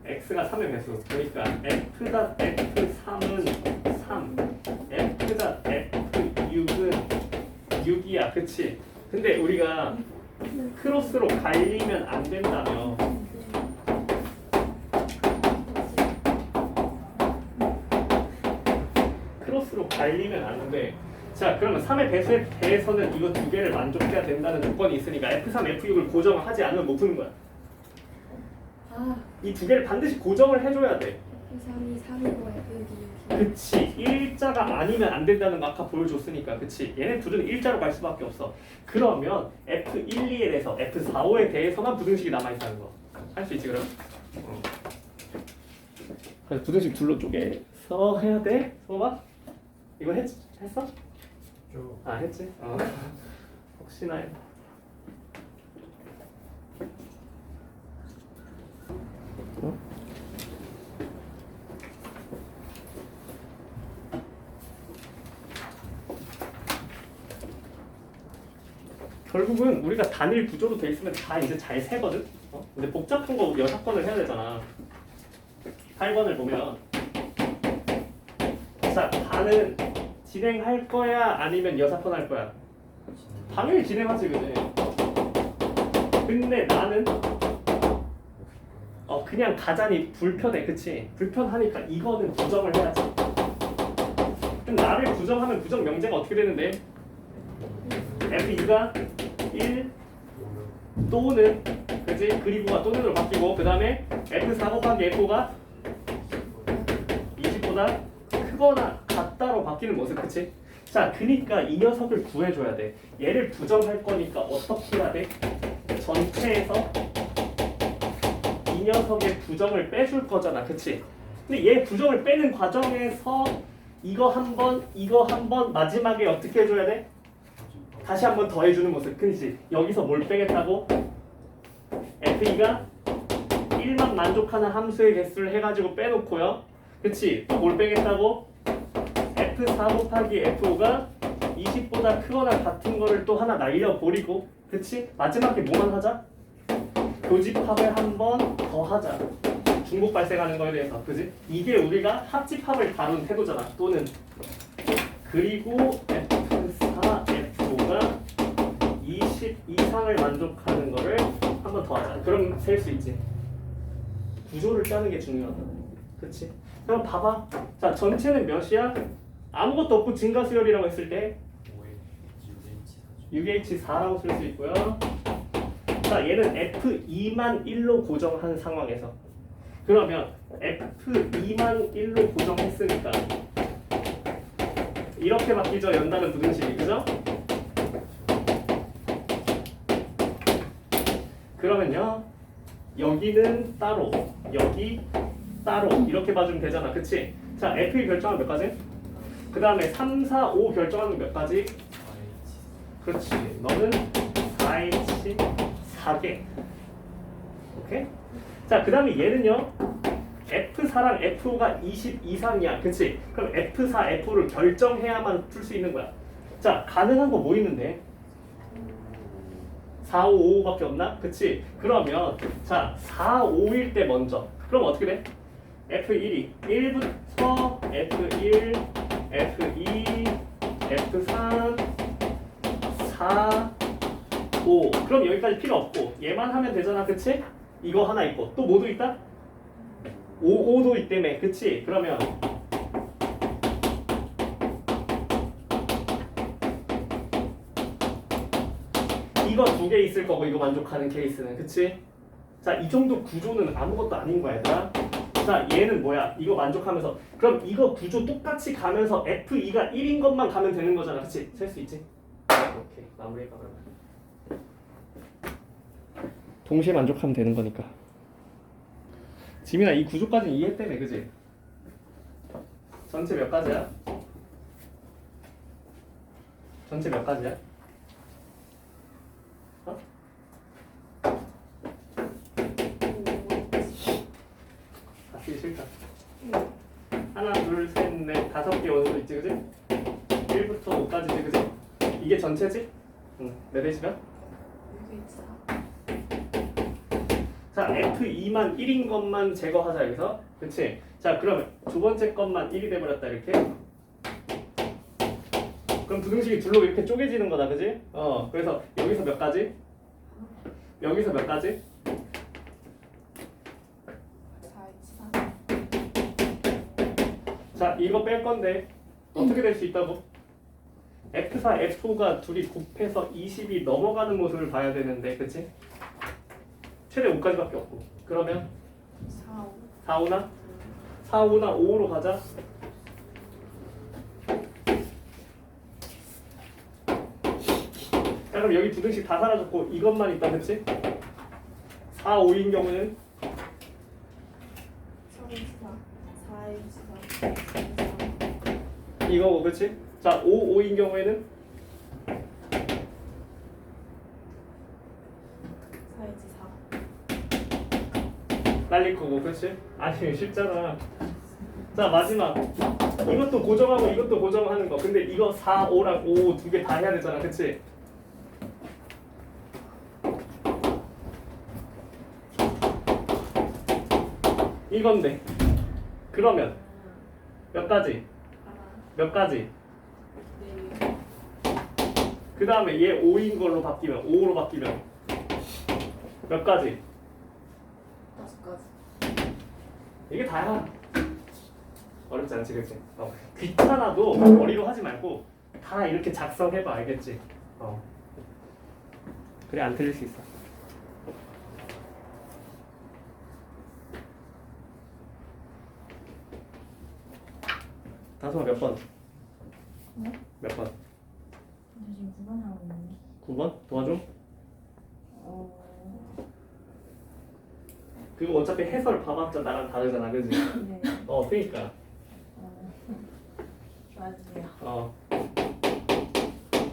x가 3의 배수, 그러니까 f.f3은 3, f.f6은 6이야, 그치? 근데 우리가 크로스로 갈리면 안 된다며. 크로스로 갈리면 안 돼. 자, 그러면 3의 배수에 대해서는 이거 두 개를 만족해야 된다는 조건이 있으니까 f3, f6을 고정을 하지 않으면 못 푸는 거야. 이 두 개를 반드시 고정을 해줘야 돼. F3이 3이고 F6이 6이. 그치. 일자가 아니면 안 된다는 거 아까 보여줬으니까. 그치. 얘네 둘은 일자로 갈 수밖에 없어. 그러면 F1, 2에 대해서 F4, 5에 대해서만 부등식이 남아있다는 거. 할 수 있지 그럼? 그래서 부등식 둘로 쪼개서 해야 돼. 써봐. 이거 했어? 아, 했지? 혹시나 해. 결국은 우리가 단일 구조로 돼 있으면 다 이제 잘 세거든. 근데 복잡한 거 6건을 해야 되잖아. 8번을 보면, 자, 단은 진행할 거야 아니면 6번 할 거야? 당연히 진행하지. 근데 나는 그냥 가자니 불편해. 그치? 불편하니까 이거는 부정을 해야지. 그럼 나를 부정하면 부정 명제가 어떻게 되는데? F2가 1 또는, 그치? 그리고가 또는으로 바뀌고, 그 다음에 F4 곱하기 F5가 20보다 크거나 같다로 바뀌는 모습. 그치? 자, 그니까 이 녀석을 구해줘야 돼. 얘를 부정할 거니까 어떻게 해야 돼? 전체에서 이 녀석의 부정을 빼줄 거잖아, 그치? 근데 얘 부정을 빼는 과정에서 이거 한 번 마지막에 어떻게 해줘야 돼? 다시 한 번 더 해주는 모습. 그치? 여기서 뭘 빼겠다고? F2가 1만 만족하는 함수의 개수를 해가지고 빼놓고요. 그치? 또 뭘 빼겠다고? F4 곱하기 F5가 20보다 크거나 같은 거를 또 하나 날려버리고, 그치? 마지막에 뭐만 하자? 교집합을 한 번 더 하자. 중복 발생하는 거에 대해서, 그지? 이게 우리가 합집합을 다룬 태도잖아. 또는 그리고 F4, F5가 20 이상을 만족하는 거를 한 번 더 하자. 그럼 셀 수 있지. 구조를 짜는 게 중요하다. 그치? 그럼 봐봐. 자, 전체는 몇이야? 아무것도 없고 증가수열이라고 했을 때 6H4라고 쓸 수 있고요. 자, 얘는 F2만 1로 고정한 상황에서 그러면 F2만 1로 고정했으니까 이렇게 바뀌죠. 연달은 부등식이. 그죠? 그러면요, 여기는 따로, 여기 따로 이렇게 봐주면 되잖아. 그치? 자, F2 결정하면 몇 가지? 그 다음에 3, 4, 5 결정하면 몇 가지? 그렇지. 너는 4H 4개. 오케이? 자, 그 다음에 얘는요, F4랑 F5가 20 이상이야. 그치? 그럼 F4, F5를 결정해야만 풀 수 있는 거야. 자, 가능한 거 뭐 있는데? 4, 5, 5밖에 없나? 그치? 그러면 자, 4, 5일 때 먼저. 그럼 어떻게 돼? F1이 1부터 F1, F2, F3, 4, 5. 그럼 여기까지 필요 없고 얘만 하면 되잖아. 그치? 이거 하나 있고 또 뭐도 있다? 5, 5도 있다며. 그치? 그러면 이거 두 개 있을 거고 이거 만족하는 케이스는. 그치? 자, 이 정도 구조는 아무것도 아닌 거야, 얘들아. 자, 얘는 뭐야? 이거 만족하면서 그럼 이거 구조 똑같이 가면서 F2가 1인 것만 가면 되는 거잖아. 그치? 셀 수 있지? 오케이, 마무리해봐 그러면. 동시에 만족하면 되는 거니까. 지민아, 이 구조까지는 이해했다며, 그치? 전체 몇 가지야? 전체 몇 가지야? 어? 다 쓰기 싫다. 하나, 둘, 셋, 넷, 5개 원소 있지, 그치? 1부터 5까지지, 그치? 이게 전체지? 응, 몇 대시면? 6H4. 자, F2만 1인 것만 제거하자 여기서. 그치? 자, 그러면 두 번째 것만 1이 돼버렸다 이렇게. 그럼 부등식이 둘로 이렇게 쪼개지는 거다, 그치? 그래서 여기서 몇 가지? 여기서 몇 가지? 4H4. 자, 이거 뺄 건데 어떻게 될 수 있다고? F4, F5가 둘이 곱해서 20이 넘어가는 모습을 봐야 되는데, 그치? 최대 5까지밖에 없고. 그러면 4, 5. 4, 5나? 4, 5나 5로 가자. 자, 그럼 여기 부등식 다 사라졌고 이것만 있다, 그치? 4, 5인 경우는 3H4. 4H4. 이거고, 그치? 자, 5, 5인 경우에는 4H4. 날릴 거고, 그치? 아니, 쉽잖아. 자, 마지막. 이것도 고정하고 이것도 고정하는 거. 근데 이거 4, 5랑 5 두 개 다 해야 되잖아, 그치? 이건데. 그러면 몇 가지? 몇 가지? 네. 그 다음에 얘 5인 걸로 바뀌면 5로 바뀌면 몇 가지? 5가지. 이게 다야. 어렵지 않지, 그치? 귀찮아도 머리로 하지 말고 다 이렇게 작성해봐, 알겠지? 그래, 안 틀릴 수 있어. 다솜아 몇 번? 네? 몇 번? 근데 지금 9번 하고 있는데. 9번? 도와줘? 어. 그거 어차피 해설 방학자 나랑 다르잖아, 그지? 네. 그니까. 좋아주세요.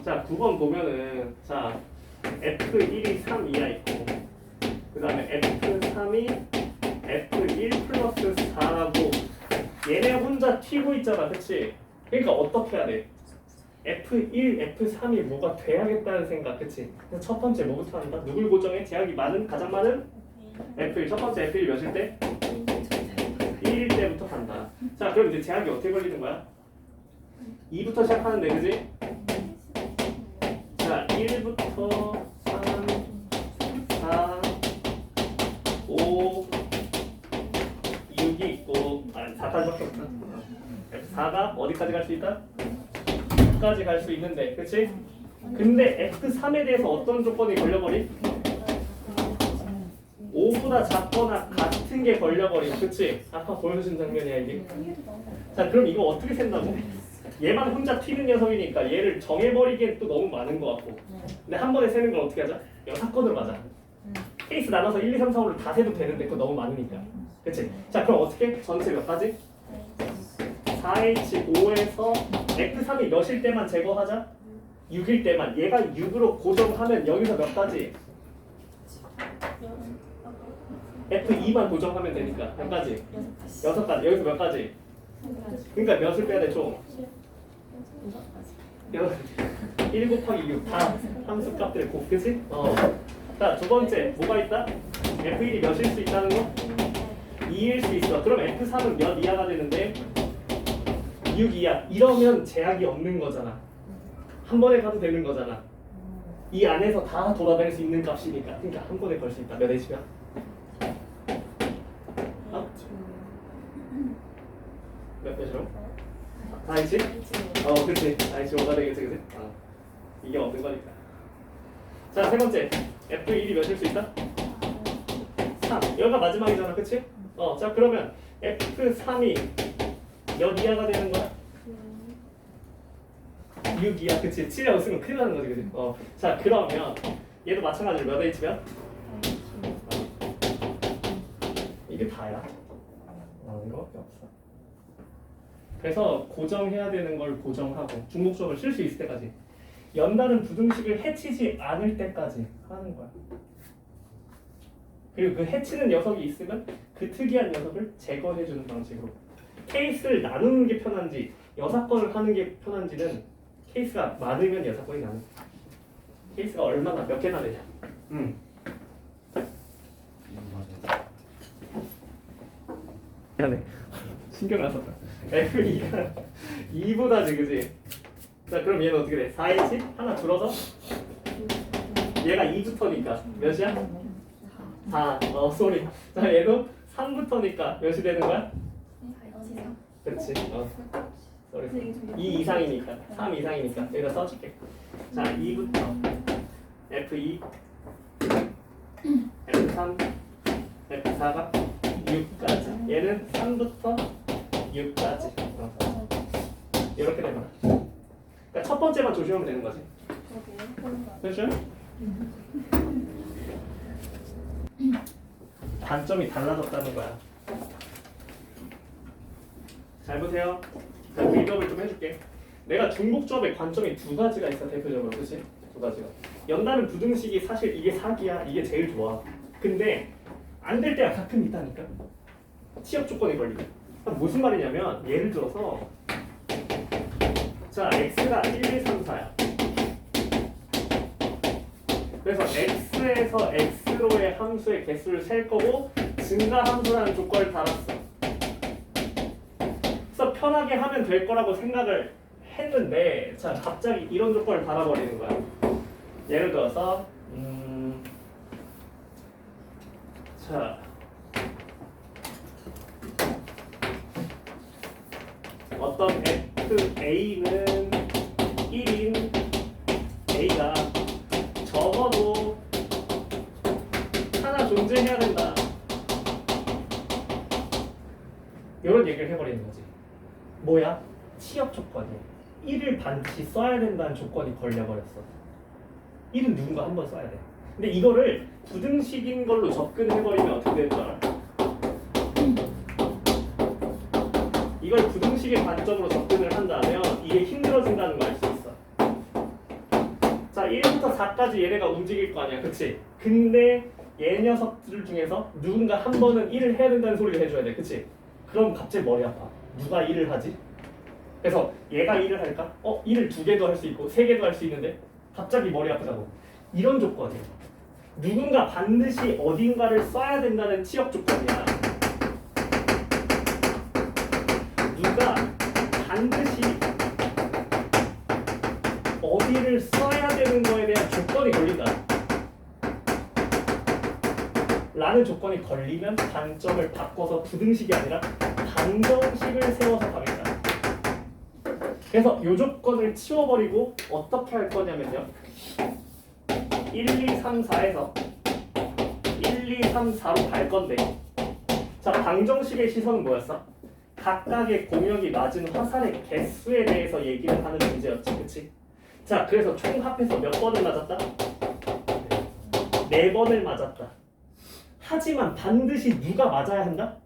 자, 9번 보면은, 자, F1이 3 이하 있고, 그 다음에 F3이 F1 플러스 4라고, 얘네 혼자 튀고 있잖아, 그치? 그러니까 어떻게 해야 돼? F1, F3이 뭐가 돼야겠다는 생각, 그치? 그래서 첫 번째 뭐부터 한다? 누굴 고정해? 제약이 많은, 가장 많은? F1, 첫 번째 F1이 몇일 때? 1일 때부터 간다. 자, 그럼 이제 제약이 어떻게 걸리는 거야? 2부터 시작하는데, 그지? 자, 1부터 3, 4, 5, 6이 있고, 4까지밖에 없다. F4가 어디까지 갈 수 있다? 6까지 갈 수 있는데, 그치? 근데 F3에 대해서 어떤 조건이 걸려버림? 5보다 작거나 같은 게 걸려버림, 그치? 아까 보여준 장면이야, 이게. 자, 그럼 이거 어떻게 센다고? 얘만 혼자 튀는 녀석이니까 얘를 정해버리기엔 또 너무 많은 것 같고. 근데 한 번에 세는 걸 어떻게 하자? 6건으로 맞아. 케이스 나눠서 1, 2, 3, 4, 5를 다 세도 되는데 그거 너무 많으니까. 그치? 자, 그럼 어떻게? 전체 몇 가지? 4H5에서 F3이 몇일 때만 제거하자? 6일 때만. 얘가 6으로 고정하면 여기서 몇 가지? F2만 고정하면 되니까 몇 가지? 6가지. 여기서 몇 가지? 그러니까 몇을 빼야 돼 총? 1 곱하기 6 다 함수 값들 곱, 그치? 자, 두 번째 뭐가 있다? F1이 몇일 수 있다는 거? 2일 수 있어. 그럼 F3은 몇 이하가 되는데? 6 이하. 이러면 제약이 없는 거잖아. 한 번에 가도 되는 거잖아. 이 안에서 다 돌아다닐 수 있는 값이니까. 그러니까 한 번에 걸 수 있다. 몇 H야? 몇 배죠? 4H? 그치. 4H5가 되겠지, 그치? 이게 없는 거니까. 자, 세 번째. F1이 몇일 수 있다? 3. 여기가 마지막이잖아, 그치? 자, 그러면 F3이 몇 이하가 되는 거야? 6 이하, 그치? 7이라고 쓰면 큰일 나는 거지, 그치? 자, 그러면 얘도 마찬가지로 몇 H면? 이게 다야. 이거밖에 없어. 그래서 고정해야 되는 걸 고정하고 중복점을 쓸 수 있을 때까지, 연다는 부등식을 해치지 않을 때까지 하는 거야. 그리고 그 해치는 녀석이 있으면 그 특이한 녀석을 제거해주는 방식으로. 케이스를 나누는 게 편한지 6건을 하는 게 편한지는 케이스가 많으면 6건이 나는 거야. 케이스가 얼마나 몇 개나 되냐. 미안해. 신경 안 썼다. F2가 2보다지, 그지? 자, 그럼 얘는 어떻게 돼? 4H? 하나 줄어서? 얘가 2부터니까 몇이야? 4. 쏘리. 자, 얘도 3부터니까 몇이 되는 거야? 그렇지. 쏘리. 2 이상이니까. 3 이상이니까. 여기다 써줄게. 자, 2부터 F2, F3, F4가 6까지. 얘는 3부터 6까지. 이렇게 되는 거야. 그러니까 첫 번째만 조심하면 되는 거지. 그렇죠? 관점이 달라졌다는 거야. 잘 보세요. 자, 빌드업을 좀 해줄게. 내가 중복조합의 관점이 두 가지가 있어, 대표적으로. 그치? 두 가지가. 연다는 부등식이 사실 이게 사기야. 이게 제일 좋아. 근데 안 될 때가 가끔 있다니까. 취업 조건이 걸리고. 무슨 말이냐면, 예를 들어서 자, x가 1, 2, 3, 4야. 그래서 x에서 x로의 함수의 개수를 셀 거고 증가 함수라는 조건을 달았어. 그래서 편하게 하면 될 거라고 생각을 했는데, 자, 갑자기 이런 조건을 달아버리는 거야. 예를 들어서 자, 어떤 FA는 1인 A가 적어도 하나 존재해야 된다. 이런 얘기를 해버리는 거지. 뭐야? 취업 조건이야. 1을 반드시 써야 된다는 조건이 걸려버렸어. 1은 누군가 한 번 써야 돼. 근데 이거를 부등식인 걸로 접근해버리면 어떻게 될 줄 알아? 이걸 부등식의 관점으로 접근을 한다면 이게 힘들어진다는 걸 알 수 있어. 자, 1부터 4까지 얘네가 움직일 거 아니야, 그치? 근데 얘 녀석들 중에서 누군가 한 번은 1을 해야 된다는 소리를 해줘야 돼, 그치? 그럼 갑자기 머리 아파. 누가 1을 하지? 그래서 얘가 1을 할까? 1을 2개도 할 수 있고 3개도 할 수 있는데 갑자기 머리 아프다고. 이런 조건이에요. 누군가 반드시 어딘가를 써야 된다는 치역 조건이야. 누가 반드시 어디를 써야 되는 거에 대한 조건이 걸린다. 라는 조건이 걸리면 관점을 바꿔서 부등식이 아니라 방정식을 세워서 가겠다. 그래서 이 조건을 치워버리고 어떻게 할 거냐면요. 1, 2, 3, 4에서 1, 2, 3, 4로 갈 건데, 자, 방정식의 시선은 뭐였어? 각각의 공역이 맞은 화살의 개수에 대해서 얘기를 하는 문제였지, 그치? 자, 그래서 총 합해서 몇 번을 맞았다? 4번을 맞았다. 하지만 반드시 누가 맞아야 한다?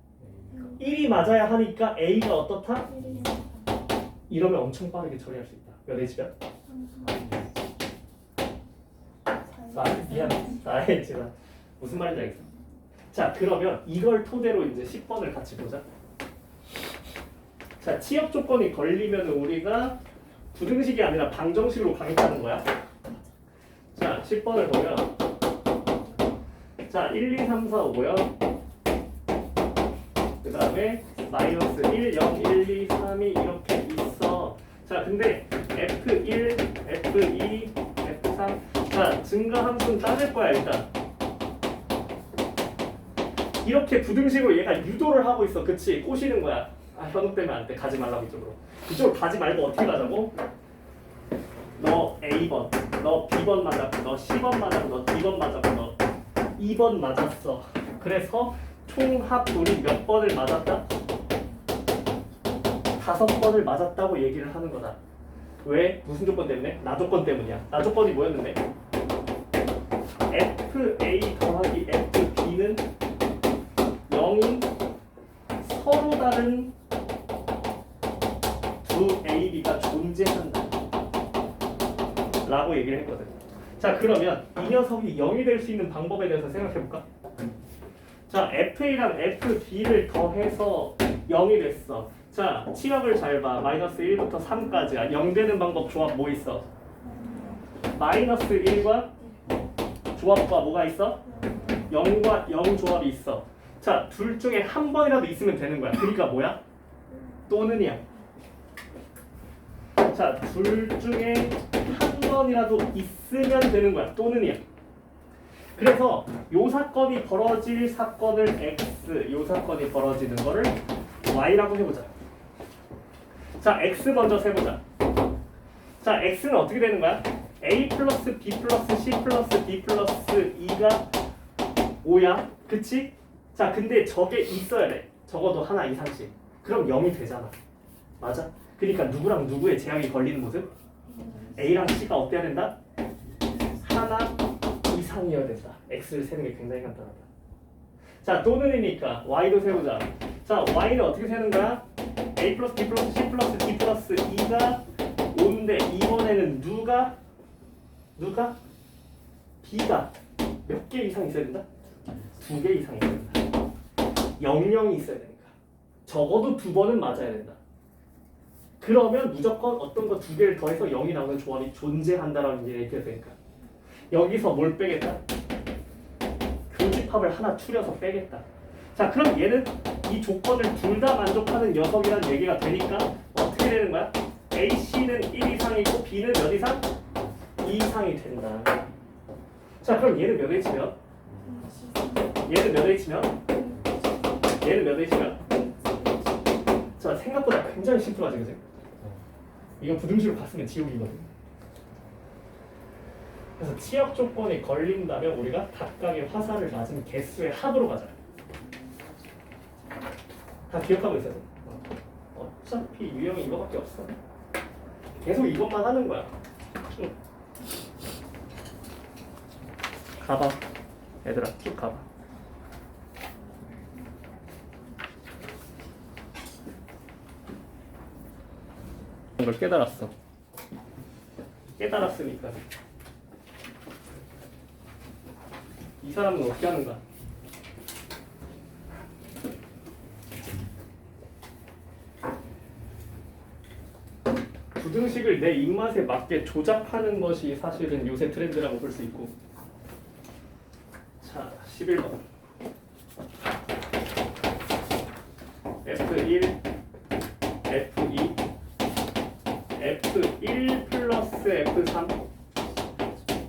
1이 맞아야 하니까 A가 어떻다? 이러면 엄청 빠르게 처리할 수 있다. 몇 H야? 4H다. 무슨 말인지 알겠어? 자, 그러면 이걸 토대로 이제 10번을 같이 보자. 자, 치역 조건이 걸리면 우리가 부등식이 아니라 방정식으로 가겠다는 거야. 자, 10번을 보면 자, 1, 2, 3, 4, 5고요. 그 다음에 마이너스 1, 0, 1, 2, 3이 이렇게 있어. 자, 근데 F1, F2, F3 자, 증가함수는 따질 거야 일단. 이렇게 부등식으로 얘가 유도를 하고 있어. 그치? 꼬시는 거야. 아, 현혹 때문에 안 돼. 가지 말라고 이쪽으로. 이쪽으로 가지 말고 어떻게 가자고? 너 A번, 너 B번 맞았고, 너 C번 맞았고, 너 D번 맞았고, 너 2번 맞았어. 그래서 총합 우리 몇 번을 맞았다? 5번을 맞았다고 얘기를 하는 거다. 왜? 무슨 조건 때문에? 나 조건 때문이야. 나 조건이 뭐였는데? FA 더하기 FB는 0인 서로 다른 두 AB가 존재한다 라고 얘기를 했거든. 자, 그러면 이 녀석이 0이 될 수 있는 방법에 대해서 생각해볼까? 자, FA랑 FB를 더해서 0이 됐어. 자, 치역을 잘 봐. 마이너스 1부터 3까지야. 0 되는 방법 조합 뭐 있어? 마이너스 1과 조합과 뭐가 있어? 0과 0 조합이 있어. 자, 둘 중에 한 번이라도 있으면 되는 거야. 그러니까 뭐야? 또는이야. 자, 둘 중에 한 번이라도 있으면 되는 거야. 또는이야. 그래서 요 사건이 벌어질 사건을 X, 요 사건이 벌어지는 거를 Y라고 해보자. 자, X 먼저 세보자. 자, X는 어떻게 되는 거야? A 플러스 B 플러스 C 플러스 D 플러스 2가 5야. 그치? 자, 근데 저게 있어야 돼. 적어도 하나 이상씩. 그럼 0이 되잖아. 맞아? 그러니까 누구랑 누구의 제약이 걸리는 모습? A랑 C가 어때야 된다? 하나 이상이어야 된다. X를 세는 게 굉장히 간단하다. 자, 또는이니까 Y도 세우자. 자, Y는 어떻게 세는 거야? A 플러스 B 플러스 C 플러스 D 플러스 2가 5인데 이번에는 누가? B가 몇 개 이상 있어야 된다? 2개 이상 있어야 된다. 00이 있어야 되니까. 적어도 2번은 맞아야 된다. 그러면 무조건 어떤 거 2개를 더해서 0이 나오는 조합이 존재한다라는 얘기가 되니까. 여기서 뭘 빼겠다? 교집합을 하나 추려서 빼겠다. 자, 그럼 얘는 이 조건을 둘 다 만족하는 녀석이라는 얘기가 되니까 어떻게 되는 거야? A, C는 1 이상이고 B는 몇 이상? 2 이상이 된다. 자, 그럼 얘는 몇 H면? 얘는 몇 H면? 얘는 몇 H면? 자, 생각보다 굉장히 심플하지, 그치? 이거 부등식으로 갔으면 지옥이거든. 그래서 치역 조건이 걸린다면 우리가 각각의 화살을 맞은 개수의 합으로 가자. 다 기억하고 있어요. 어차피 유형이 이거밖에 없어. 계속 이것만 하는 거야. 쭉 가봐. 얘들아 쭉 가봐. 이걸 깨달았어. 깨달았으니까 이 사람은 어떻게 하는가? 부등식을 내 입맛에 맞게 조작하는 것이 사실은 요새 트렌드라고 볼 수 있고. 자, 11번 F1, F2, F1 플러스 F3,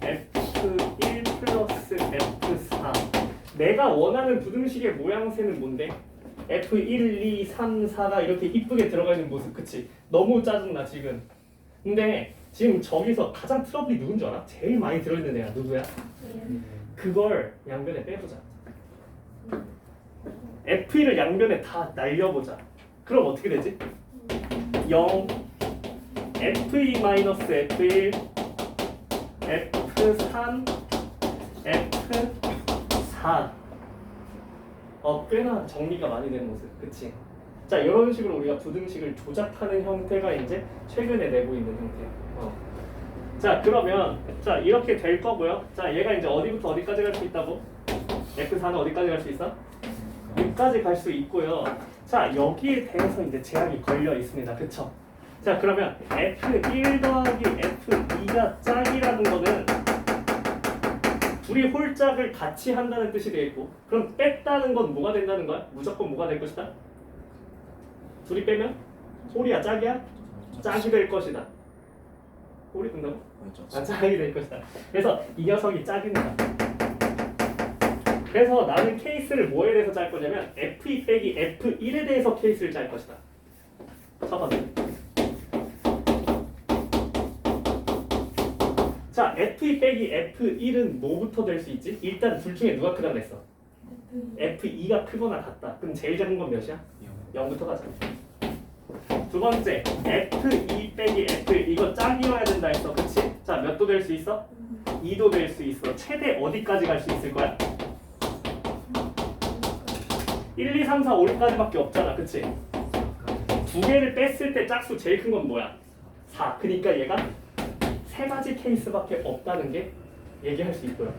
F1 플러스 F4. 내가 원하는 부등식의 모양새는 뭔데? F1, 2, 3, 4가 이렇게 이쁘게 들어가 있는 모습, 그치? 너무 짜증나 지금. 근데 지금 저기서 가장 트러블이 누군 줄 알아? 제일 많이 들어있는 애가 누구야? 그걸 양변에 빼보자. F1을 양변에 다 날려보자. 그럼 어떻게 되지? 0, F2-F1, F3, F4. 꽤나 정리가 많이 되는 모습, 그치? 자, 이런 식으로 우리가 부등식을 조작하는 형태가 이제 최근에 내고 있는 형태야. 자, 그러면 자 이렇게 될 거고요. 자, 얘가 이제 어디부터 어디까지 갈 수 있다고? F4는 어디까지 갈 수 있어? 6까지 갈 수 있고요. 자, 여기에 대해서 이제 제약이 걸려 있습니다, 그쵸? 자, 그러면 F1 더하기 F2가 짝이라는 거는 둘이 홀짝을 같이 한다는 뜻이 되겠고, 그럼 뺐다는 건 뭐가 된다는 거야? 무조건 뭐가 될 것이다? 둘이 빼면? 홀이야 짝이야? 짝이 될 것이다. 홀이 된다고? 짝이 될 것이다. 그래서 이 녀석이 짝입니다. 그래서 나는 케이스를 뭐에 대해서 짤 거냐면 F2 빼기 F1에 대해서 케이스를 짤 것이다. 첫 번째. 자, F2 빼기 F1은 뭐부터 될 수 있지? 일단 둘 중에 누가 크다 그랬어? F2가 크거나 같다. 그럼 제일 작은 건 몇이야? 0부터 가자. 두 번째, F2 빼기 F1 이거 짝이어야 된다 했어, 그치? 자, 몇 도 될 수 있어? 2도 될 수 있어. 최대 어디까지 갈 수 있을 거야? 1, 2, 3, 4, 5까지밖에 없잖아, 그치? 두 개를 뺐을 때 짝수 제일 큰 건 뭐야? 4. 그러니까 얘가 세 가지 케이스밖에 없다는 게 얘기할 수 있고요.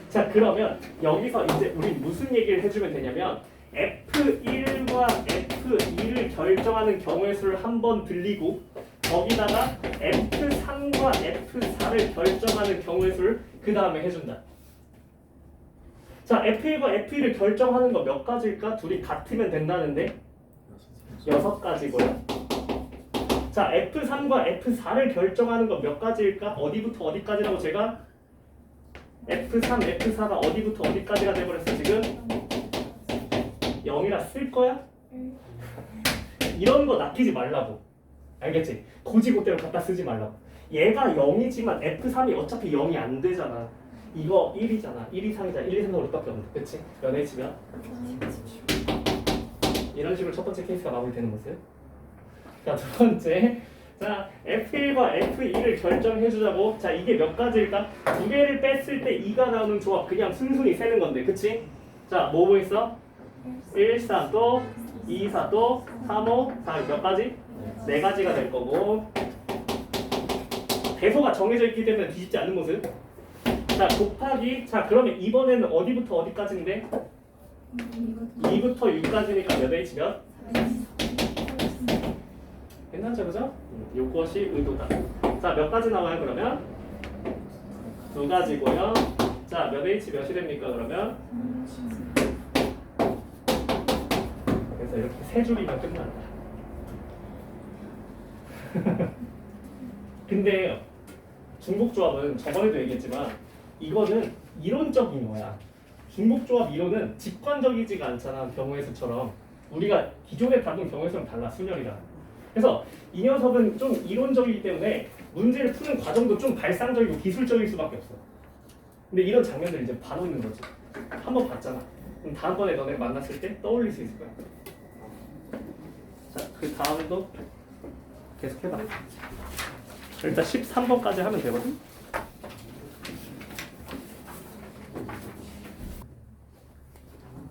자, 그러면 여기서 이제 우리 무슨 얘기를 해주면 되냐면 F1과 F2를 결정하는 경우의 수를 한 번 들리고 거기다가 F3과 F4를 결정하는 경우의 수를 그 다음에 해준다. 자, F1과 F2를 결정하는 거 몇 가지일까? 둘이 같으면 된다는데 6가지고요. 자, F3과 F4를 결정하는 거 몇 가지일까? 어디부터 어디까지라고 제가 F3, F4가 어디부터 어디까지가 돼버렸어 지금? 0이라 쓸 거야? 이런 거 낚이지 말라고. 알겠지? 고지고대로 갖다 쓰지 말라고. 얘가 0이지만 F3이 어차피 0이 안 되잖아. 이거 1이잖아. 1 이상이잖아. 1, 2, 3, 4, 5밖에 없는데. 그치? 연해지면 이런 식으로 첫 번째 케이스가 마무리되는 모습. 자, 두 번째. 자, F1과 F2를 결정해주자고. 자, 이게 몇 가지일까? 두 개를 뺐을 때 2가 나오는 조합 그냥 순순히 세는 건데, 그치? 자, 뭐 있어? 1, 4 또, 2, 4 또, 3, 5, 4 몇 가지? 4가지가 될 거고. 배소가 정해져 있기 때문에 뒤집지 않는 모습. 자, 곱하기. 자, 그러면 이번에는 어디부터 어디까지인데? 2부터 6까지니까 몇 H 몇? 괜찮죠, 그죠? 요것이 의도다. 자, 몇 가지 나와요, 그러면? 2가지고요. 자, 몇 H 몇이 됩니까, 그러면? 그래서 이렇게 세 줄이면 끝난다. 근데 중복조합은 저번에도 얘기했지만 이거는 이론적인 거야. 중복조합 이론은 직관적이지가 않잖아, 경우의 수처럼. 우리가 기존에 다룬 경우의 수랑 달라, 순열이랑. 그래서 이 녀석은 좀 이론적이기 때문에 문제를 푸는 과정도 좀 발상적이고 기술적일 수밖에 없어. 근데 이런 장면들 이제 바로 있는 거지. 한번 봤잖아. 그럼 다음번에 너네 만났을 때 떠올릴 수 있을 거야. 자, 그 다음도 계속 해봐. 일단 13번까지 하면 되거든.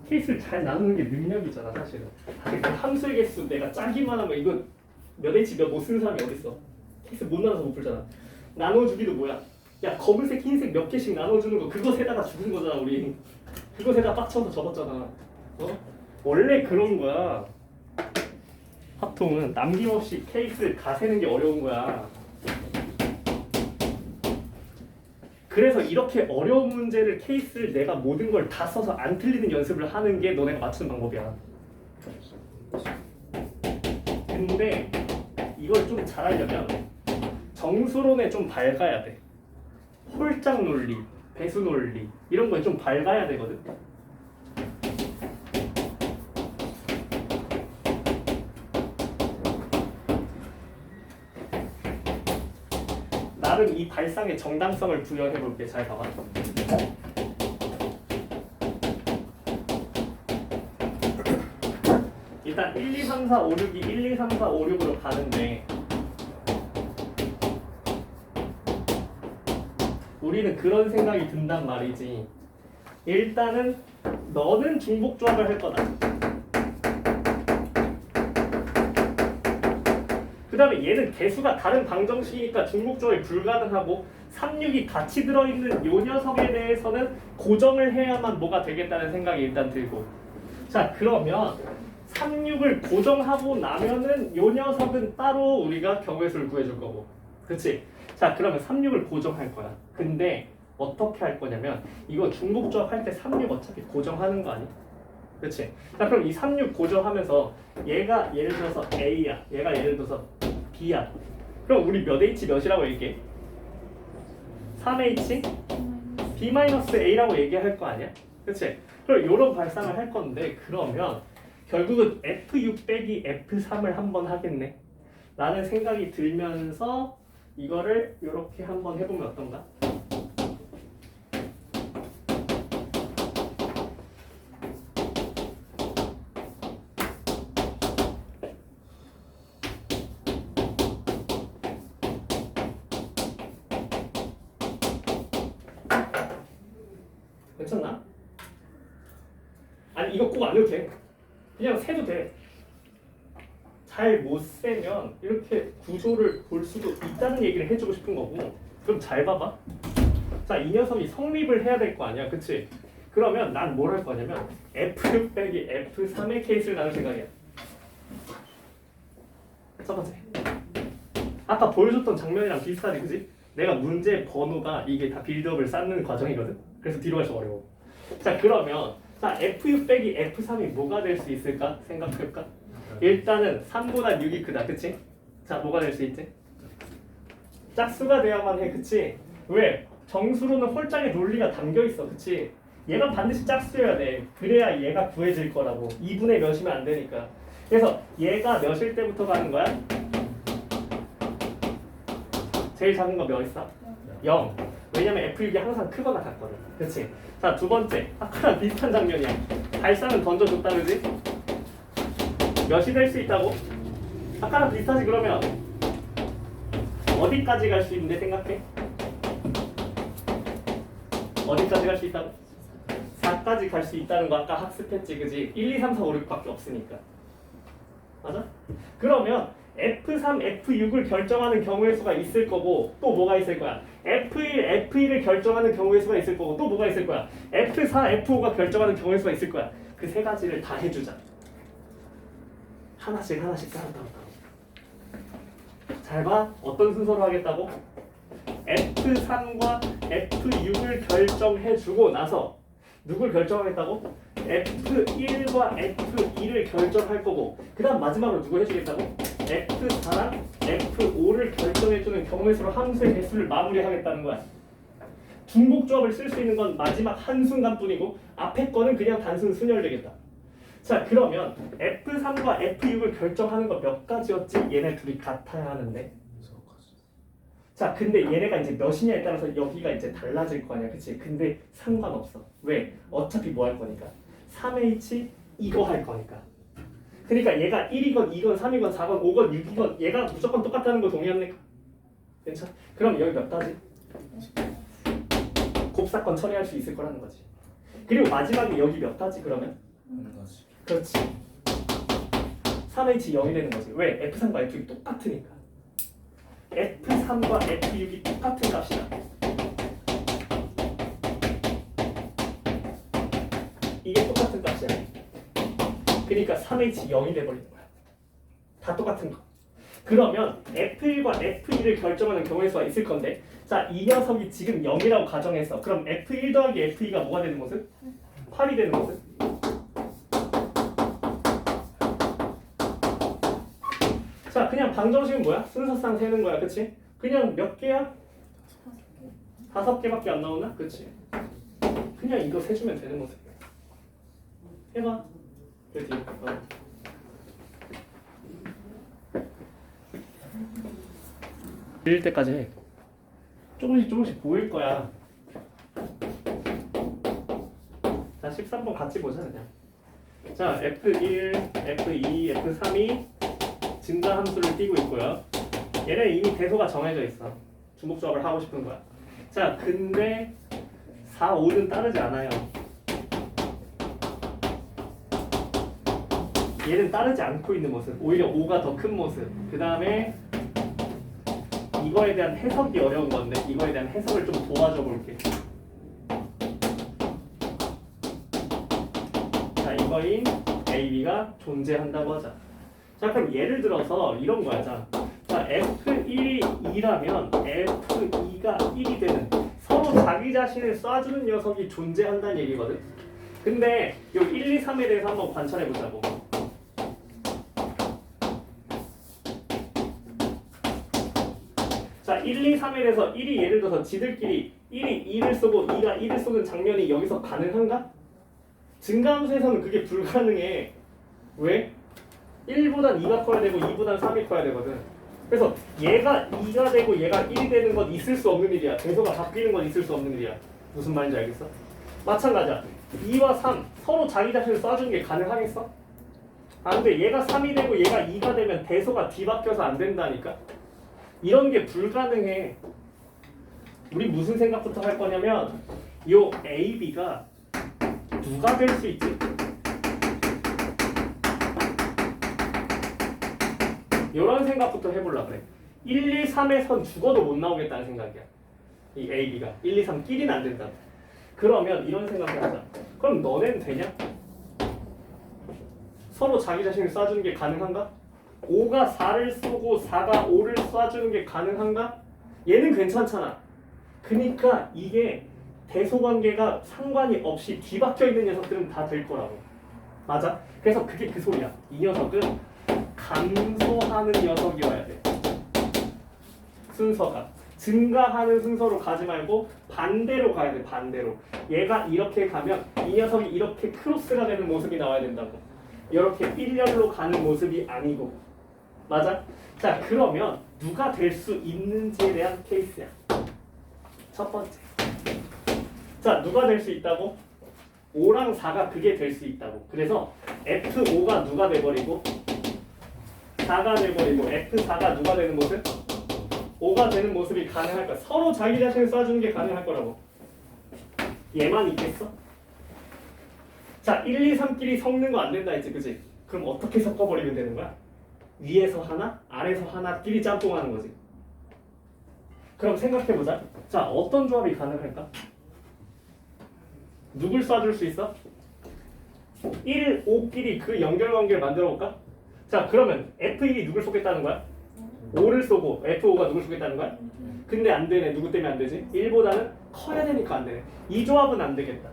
케이스를 잘 나누는 게 능력이잖아 사실은. 사실 그 함수의 개수 내가 짜기만 하면 이거 몇 H 몇 못 쓰는 사람이 어딨어. 케이스 못 나눠서 못 풀잖아. 나눠주기도 뭐야? 야 검은색 흰색 몇 개씩 나눠주는 거 그것에다가 죽은 거잖아 우리. 그것에다 빡쳐서 접었잖아. 어? 원래 그런 거야. 합통은 남김없이 케이스를 다 세는 게 어려운 거야. 그래서 이렇게 어려운 문제를 케이스를 내가 모든 걸 다 써서 안 틀리는 연습을 하는 게 너네가 맞추는 방법이야. 근데 이걸 좀 잘하려면 정수론에 좀 밝아야 돼. 홀짝 논리, 배수 논리 이런 거에 좀 밝아야 되거든. 나름 이 발상의 정당성을 부여해 볼게. 잘 봐봐. 일단 1, 2, 3, 4, 5, 6이 1, 2, 3, 4, 5, 6으로 가는데 우리는 그런 생각이 든단 말이지. 일단은 너는 중복 조합을 할 거다. 그 다음에 얘는 개수가 다른 방정식이니까 중복 조합이 불가능하고 3, 6이 같이 들어있는 요 녀석에 대해서는 고정을 해야만 뭐가 되겠다는 생각이 일단 들고. 자 그러면 3, 6을 고정하고 나면은 요 녀석은 따로 우리가 경우의 수를 구해줄 거고. 그치? 자 그러면 3, 6을 고정할 거야. 근데 어떻게 할 거냐면 이거 중복 조합 할 때 3, 6 어차피 고정하는 거 아니야? 그치? 자 그럼 이 3, 6 고정하면서 얘가 예를 들어서 A야, 얘가 예를 들어서 B야. 그럼 우리 몇 H 몇이라고 얘기해? 3H B-A라고 얘기할 거 아니야? 그치? 그럼 이런 발상을 할 건데 그러면 결국은 F6 빼기 F3을 한번 하겠네 라는 생각이 들면서 이거를 이렇게 한번 해보면 어떤가? 괜찮나? 아니 이거 꼭 안 해도 돼. 그냥 세도 돼. 잘 못 세면 이렇게 구조를 볼 수도 있다는 얘기를 해주고 싶은 거고. 그럼 잘 봐봐. 자, 이 녀석이 성립을 해야 될 거 아니야, 그치? 그러면 난 뭘 할 거냐면 F6 빼기 F3의 케이스를 나눌 생각이야. 첫 번째. 아까 보여줬던 장면이랑 비슷하지, 그치? 내가 문제 번호가 이게 다 빌드업을 쌓는 과정이거든? 그래서 뒤로 갈수록 어려워. 자, 그러면 자 F6 빼기 F3이 뭐가 될 수 있을까? 생각해볼까? 일단은 3보다 6이 크다, 그치? 자, 뭐가 될 수 있지? 짝수가 돼야만 해, 그치? 왜? 정수로는 홀짝의 논리가 담겨있어, 그치? 얘가 반드시 짝수여야 돼. 그래야 얘가 구해질 거라고. 2분의 몇이면 안 되니까. 그래서 얘가 몇일 때부터 가는 거야? 제일 작은 거 몇 있어? 0. 왜냐면 F6이 항상 크거나 같거든. 그치? 자, 두 번째. 아까랑 비슷한 장면이야. 발상은 던져줬다, 그지? 몇이 될 수 있다고? 아까랑 비슷하지, 그러면? 어디까지 갈 수 있는데 생각해? 어디까지 갈 수 있다고? 4까지 갈 수 있다는 거 아까 학습했지, 그지? 1, 2, 3, 4, 5, 6밖에 없으니까. 맞아? 그러면 F3, F6을 결정하는 경우의 수가 있을 거고 또 뭐가 있을 거야? F1, F2를 결정하는 경우의 수가 있을 거고 또 뭐가 있을 거야? F4, F5가 결정하는 경우의 수가 있을 거야. 그 세 가지를 다 해주자. 하나씩 따로. 잘 봐. 어떤 순서로 하겠다고? F3과 F6을 결정해주고 나서 누굴 결정하겠다고? F1과 F2를 결정할 거고 그 다음 마지막으로 누구 해주겠다고? F4랑 F5를 결정해주는 경우의 수로 함수의 개수를 마무리하겠다는 거야. 중복 조합을 쓸 수 있는 건 마지막 한순간뿐이고 앞에 거는 그냥 단순 순열되겠다. 자, 그러면 F3과 F6을 결정하는 거 몇 가지였지? 얘네 둘이 같아야 하는데. 자, 근데 얘네가 이제 몇이냐에 따라서 여기가 이제 달라질 거 아니야, 그치? 근데 상관없어. 왜? 어차피 뭐 할 거니까. 3H 이거 할 거니까. 그러니까 얘가 1이건 2건 3이건 4건 5건 6이건 얘가 무조건 똑같다는 거 동의합니까? 괜찮아? 그럼 여기 몇 가지? 곱사건 처리할 수 있을 거라는 거지. 그리고 마지막에 여기 몇 가지 그러면? 한 가지. 그렇지. 3H 0이 되는 거지. 왜? F3과 F6이 똑같으니까. F3과 F6이 똑같은 값이다. 이게 똑같은 값이야. 그러니까 3H 0이 돼버리는 거야. 다 똑같은 거. 그러면 F1과 F2를 결정하는 경우의 수가 있을 건데, 자, 이 녀석이 지금 0이라고 가정했어. 그럼 F1 더하기 F2가 뭐가 되는 모습? 8이 되는 모습? 자, 그냥 방정식은 뭐야? 순서상 세는 거야, 그치? 그냥 몇 개야? 5개밖에 안 나오나? 그치? 그냥 이거 세주면 되는 모습이야. 해봐. 그치? 빌릴 때까지 해. 조금씩 보일 거야. 자, 13번 같이 보자 그냥. 자, F1, F2, F3이 증가 함수를 띄고 있고요. 얘는 이미 대소가 정해져 있어. 중복조합을 하고 싶은 거야. 자, 근데 4, 5는 따르지 않아요. 얘는 따르지 않고 있는 모습. 오히려 5가 더 큰 모습. 그 다음에 이거에 대한 해석이 어려운 건데 이거에 대한 해석을 좀 도와줘 볼게. 자, 이거인 AB가 존재한다고 하자. 자, 그럼 예를 들어서 이런 거야. 자, F1이 2라면 F2가 1이 되는 서로 자기 자신을 쏴주는 녀석이 존재한다는 얘기거든. 근데 요 1, 2, 3에 대해서 한번 관찰해 보자고. 자, 1, 2, 3에 대해서 1이 예를 들어서 지들끼리 1이 2를 쏘고 2가 1을 쏘는 장면이 여기서 가능한가? 증가함수에서는 그게 불가능해. 왜? 1보단 2가 커야 되고 2보단 3이 커야 되거든. 그래서 얘가 2가 되고 얘가 1이 되는 건 있을 수 없는 일이야. 대소가 바뀌는 건 있을 수 없는 일이야. 무슨 말인지 알겠어? 마찬가지야. 2와 3 서로 자기 자신을 쏴주는 게 가능하겠어? 안 돼. 얘가 3이 되고 얘가 2가 되면 대소가 뒤바뀌어서 안 된다니까? 이런 게 불가능해. 우리 무슨 생각부터 할 거냐면 요 A, B가 누가 될 수 있지? 이런 생각부터 해보려고 그래. 1, 2, 3에선 죽어도 못 나오겠다는 생각이야. 이 A, B가 1, 2, 3 끼리는 안 된다. 그러면 이런 생각을 하자. 그럼 너넨 되냐? 서로 자기 자신을 쏴주는 게 가능한가? 5가 4를 쏘고 4가 5를 쏴주는 게 가능한가? 얘는 괜찮잖아. 그러니까 이게 대소관계가 상관이 없이 뒤바뀌어 있는 녀석들은 다 될 거라고. 맞아? 그래서 그게 그 소리야. 이 녀석은 감소하는 녀석이어야 돼. 순서가 증가하는 순서로 가지 말고 반대로 가야 돼. 반대로. 얘가 이렇게 가면 이 녀석이 이렇게 크로스가 되는 모습이 나와야 된다고. 이렇게 일렬로 가는 모습이 아니고. 맞아? 자, 그러면 누가 될 수 있는지에 대한 케이스야. 첫 번째. 자, 누가 될 수 있다고? 5랑 4가 그게 될 수 있다고. 그래서 F5가 누가 돼버리고 4가 돼버리고 F4가 누가 되는 모습? 5가 되는 모습이 가능할 거야. 서로 자기 자신을 쏴주는 게 가능할 거라고. 얘만 있겠어? 자, 1, 2, 3끼리 섞는 거 안 된다 했지, 그치? 그럼 어떻게 섞어버리면 되는 거야? 위에서 하나, 아래서 하나끼리 짬뽕하는 거지. 그럼 생각해보자. 자, 어떤 조합이 가능할까? 누굴 쏴줄 수 있어? 1, 5끼리 그 연결관계를 만들어 볼까? 자, 그러면 F1이 누굴 쏘겠다는 거야? 5를 쏘고 F5가 누굴 쏘겠다는 거야? 근데 안 되네. 누구 때문에 안 되지? 1보다는 커야 되니까 안 되네. 이 조합은 안 되겠다.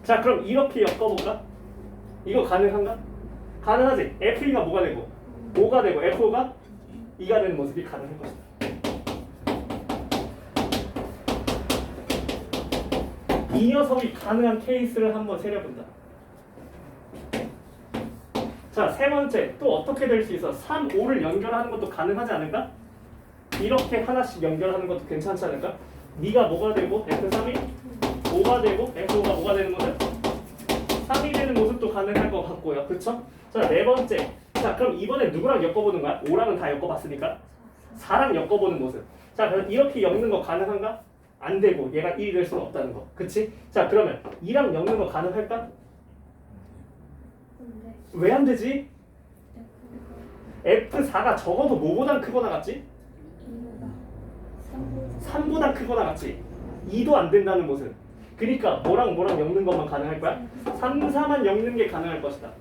자, 그럼 이렇게 엮어볼까? 이거 가능한가? 가능하지. F2가 뭐가 되고 5가 되고 F5가 2가 되는 모습이 가능할 것이다. 이 녀석이 가능한 케이스를 한번 세려본다. 자, 세 번째. 또 어떻게 될 수 있어? 3, 5를 연결하는 것도 가능하지 않을까? 이렇게 하나씩 연결하는 것도 괜찮지 않을까? 네가 뭐가 되고 F3이 5가 되고 F5가 뭐가 되는 모습? 3이 되는 모습도 가능할 것 같고요. 그쵸? 자, 네 번째. 자, 그럼 이번에 누구랑 엮어보는 거야? 5랑은 다 엮어봤으니까 4랑 엮어보는 모습. 자, 그럼 이렇게 엮는 거 가능한가? 안 되고 얘가 1이 될 수는 없다는 거. 그치? 자, 그러면 2랑 엮는 거 가능할까? 근데 왜 안 되지? F4가 적어도 뭐보단 크거나 같지? 3보다 크거나 같지? 2도 안 된다는 모습. 그러니까 뭐랑 뭐랑 엮는 것만 가능할 거야? 3, 4만 엮는 게 가능할 것이다.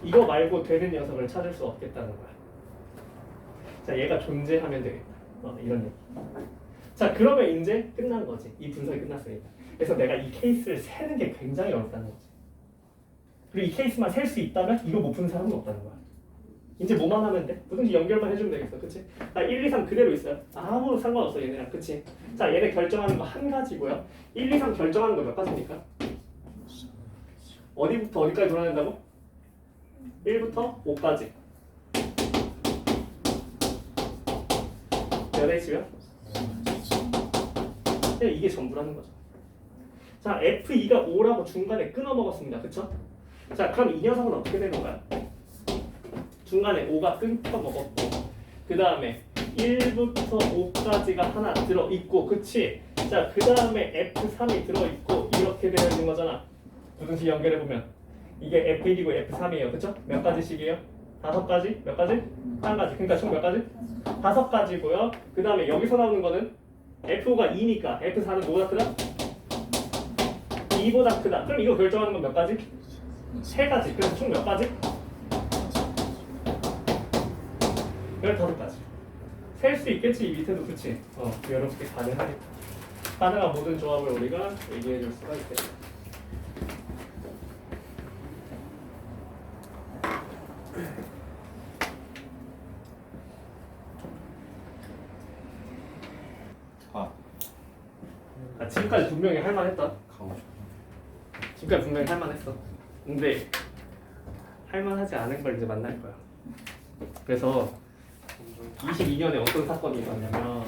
이거 말고 되는 녀석을 찾을 수 없겠다는 거야. 자, 얘가 존재하면 되겠다. 이런 얘기. 자, 그러면 이제 끝난 거지. 이 분석이 끝났으니까. 그래서 내가 이 케이스를 세는 게 굉장히 어렵다는 거지. 그리고 이 케이스만 셀 수 있다면 이거 못 푸는 사람은 없다는 거야. 이제 뭐만 하면 돼? 뭐든지 연결만 해주면 되겠어. 그치? 나 1, 2, 3 그대로 있어요. 아무 상관없어 얘네랑. 그치? 자, 얘네 결정하는 거 한 가지고요. 1, 2, 3 결정하는 거 몇 가지입니까? 어디부터 어디까지 돌아낸다고? 1부터 5까지. 몇 H요? 네, 이게 전부라는 거죠. 자, F2가 5라고 중간에 끊어 먹었습니다. 그쵸? 자, 그럼 이 녀석은 어떻게 되는 거야? 중간에 5가 끊겨 먹었고, 그 다음에 1부터 5까지가 하나 들어있고, 그치? 자, 그 다음에 F3이 들어있고, 이렇게 되어 있는 거잖아. 부등식 연결해보면 이게 F1이고 F3이에요. 그쵸? 몇 가지씩이에요? 5가지? 몇 가지? 1가지. 그러니까 총 몇 가지? 5가지고요. 그 다음에 여기서 나오는 거는 F5가 2니까 F4는 뭐보다 크다? 2보다 크다. 그럼 이거 결정하는 건 몇 가지? 3가지. 그래서 총 몇 가지? 15가지. 셀 수 있겠지, 이 밑에도. 그치? 이렇게 가능하니까. 가능한 모든 조합을 우리가 얘기해 줄 수가 있겠다. 지금까지 분명히 할만했다. 가고 싶어. 지금까지 분명히 할만했어. 근데 할만하지 않은 걸 이제 만날 거야. 그래서 22년에 어떤 사건이 있었냐면